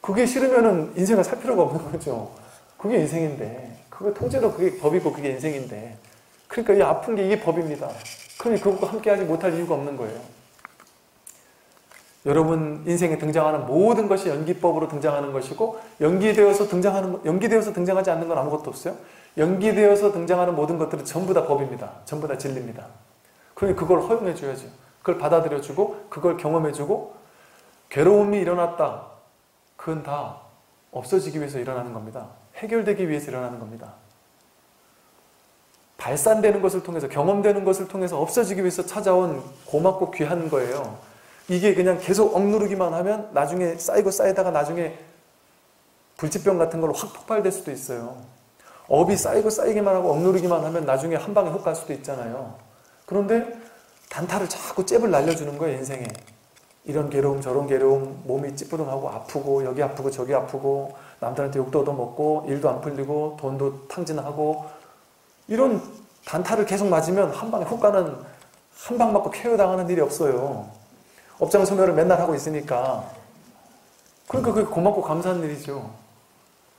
S1: 그게 싫으면은 인생을 살 필요가 없는 거죠. 그게 인생인데, 그게 통째로 그게 법이고 그게 인생인데, 그러니까 이 아픈 게 이게 법입니다. 그러니 그것과 함께하지 못할 이유가 없는 거예요. 여러분 인생에 등장하는 모든 것이 연기법으로 등장하는 것이고 연기되어서 등장하지 않는 건 아무것도 없어요. 연기되어서 등장하는 모든 것들은 전부 다 법입니다. 전부 다 진리입니다. 그러니 그걸 허용해줘야죠. 그걸 받아들여주고 그걸 경험해주고 괴로움이 일어났다. 그건 다 없어지기 위해서 일어나는 겁니다. 해결되기 위해서 일어나는 겁니다. 발산되는 것을 통해서 경험되는 것을 통해서 없어지기 위해서 찾아온 고맙고 귀한 거예요. 이게 그냥 계속 억누르기만 하면 나중에 쌓이다가 나중에 불치병 같은 걸로 확 폭발될 수도 있어요. 업이 쌓이기만 하고 억누르기만 하면 나중에 한 방에 훅 갈 수도 있잖아요. 그런데 단타를 자꾸 잽을 날려주는 거예요. 인생에. 이런 괴로움 저런 괴로움, 몸이 찌뿌둥하고 아프고 여기 아프고 저기 아프고 남들한테 욕도 얻어먹고 일도 안 풀리고 돈도 탕진하고 이런 단타를 계속 맞으면 한 방에 훅 가는, 한 방 맞고 KO 당하는 일이 없어요. 업장 소멸을 맨날 하고 있으니까. 그러니까 그게 고맙고 감사한 일이죠.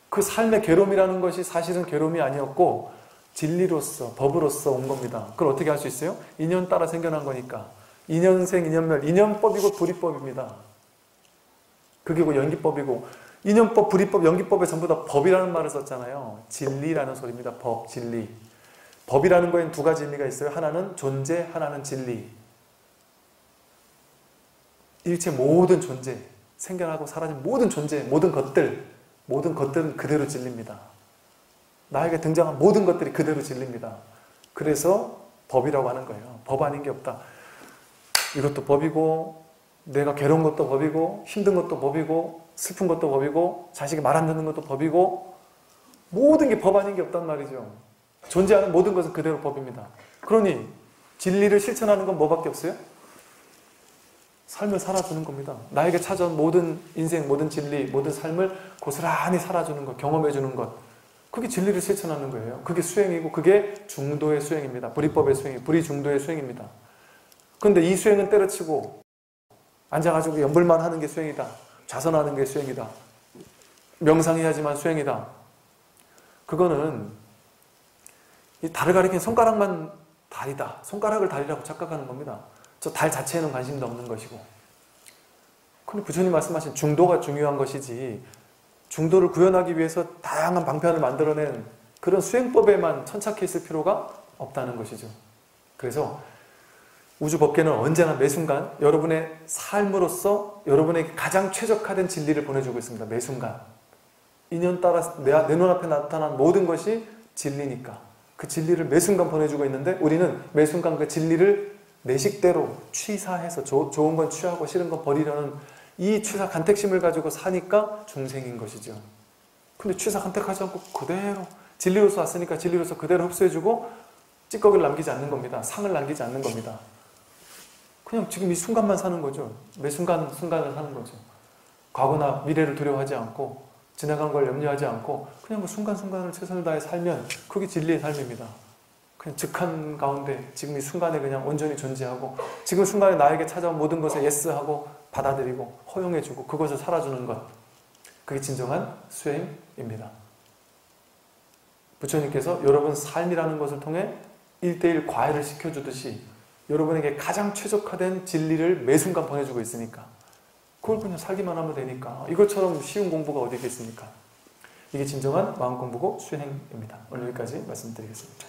S1: 그 삶의 괴로움이라는 것이 사실은 괴로움이 아니었고 진리로서, 법으로서 온 겁니다. 그걸 어떻게 할 수 있어요? 인연 따라 생겨난 거니까. 인연생, 인연멸, 인연법이고 불이법입니다. 그게 그 연기법이고, 인연법, 불이법, 연기법에 전부 다 법이라는 말을 썼잖아요. 진리라는 소리입니다. 법, 진리. 법이라는 거에는 두 가지 의미가 있어요. 하나는 존재, 하나는 진리. 일체 모든 존재, 생겨나고 사라진 모든 존재, 모든 것들은 그대로 진리입니다. 나에게 등장한 모든 것들이 그대로 진리입니다. 그래서 법이라고 하는 거예요. 법 아닌 게 없다. 이것도 법이고, 내가 괴로운 것도 법이고, 힘든 것도 법이고, 슬픈 것도 법이고, 자식이 말 안 듣는 것도 법이고, 모든 게 법 아닌 게 없단 말이죠. 존재하는 모든 것은 그대로 법입니다. 그러니 진리를 실천하는 건 뭐밖에 없어요? 삶을 살아주는 겁니다. 나에게 찾아온 모든 인생, 모든 진리, 모든 삶을 고스란히 살아주는 것, 경험해주는 것. 그게 진리를 실천하는 거예요. 그게 수행이고 그게 중도의 수행입니다. 불이법의 수행이, 불이 중도의 수행입니다. 그런데 이 수행은 때려치고 앉아가지고 연불만 하는 게 수행이다. 좌선하는 게 수행이다. 명상해야지만 수행이다. 그거는 이 달을 가리킨 손가락만 달이다. 손가락을 달이라고 착각하는 겁니다. 저 달 자체에는 관심도 없는 것이고. 근데 부처님 말씀하신 중도가 중요한 것이지 중도를 구현하기 위해서 다양한 방편을 만들어낸 그런 수행법에만 천착해 있을 필요가 없다는 것이죠. 그래서 우주 법계는 언제나 매 순간 여러분의 삶으로서 여러분에게 가장 최적화된 진리를 보내주고 있습니다. 매 순간. 인연 따라 내 눈앞에 나타난 모든 것이 진리니까 그 진리를 매 순간 보내주고 있는데 우리는 매 순간 그 진리를 내 식대로 취사해서 좋은 건 취하고 싫은 건 버리려는 이 취사 간택심을 가지고 사니까 중생인 것이죠. 근데 취사 간택하지 않고 그대로 진리로서 왔으니까 진리로서 그대로 흡수해주고 찌꺼기를 남기지 않는 겁니다. 상을 남기지 않는 겁니다. 그냥 지금 이 순간만 사는 거죠. 매 순간을 사는 거죠. 과거나 미래를 두려워하지 않고 지나간 걸 염려하지 않고 그냥 그 순간순간을 최선을 다해 살면 그게 진리의 삶입니다. 그냥 즉한 가운데 지금 이 순간에 그냥 온전히 존재하고 지금 순간에 나에게 찾아온 모든 것에 예스하고 받아들이고 허용해주고 그것을 살아주는 것. 그게 진정한 수행입니다. 부처님께서 여러분 삶이라는 것을 통해 1:1 과외를 시켜주듯이 여러분에게 가장 최적화된 진리를 매 순간 보내주고 있으니까 그걸 그냥 살기만 하면 되니까 이것처럼 쉬운 공부가 어디 있겠습니까? 이게 진정한 마음 공부고 수행입니다. 오늘 여기까지 말씀드리겠습니다.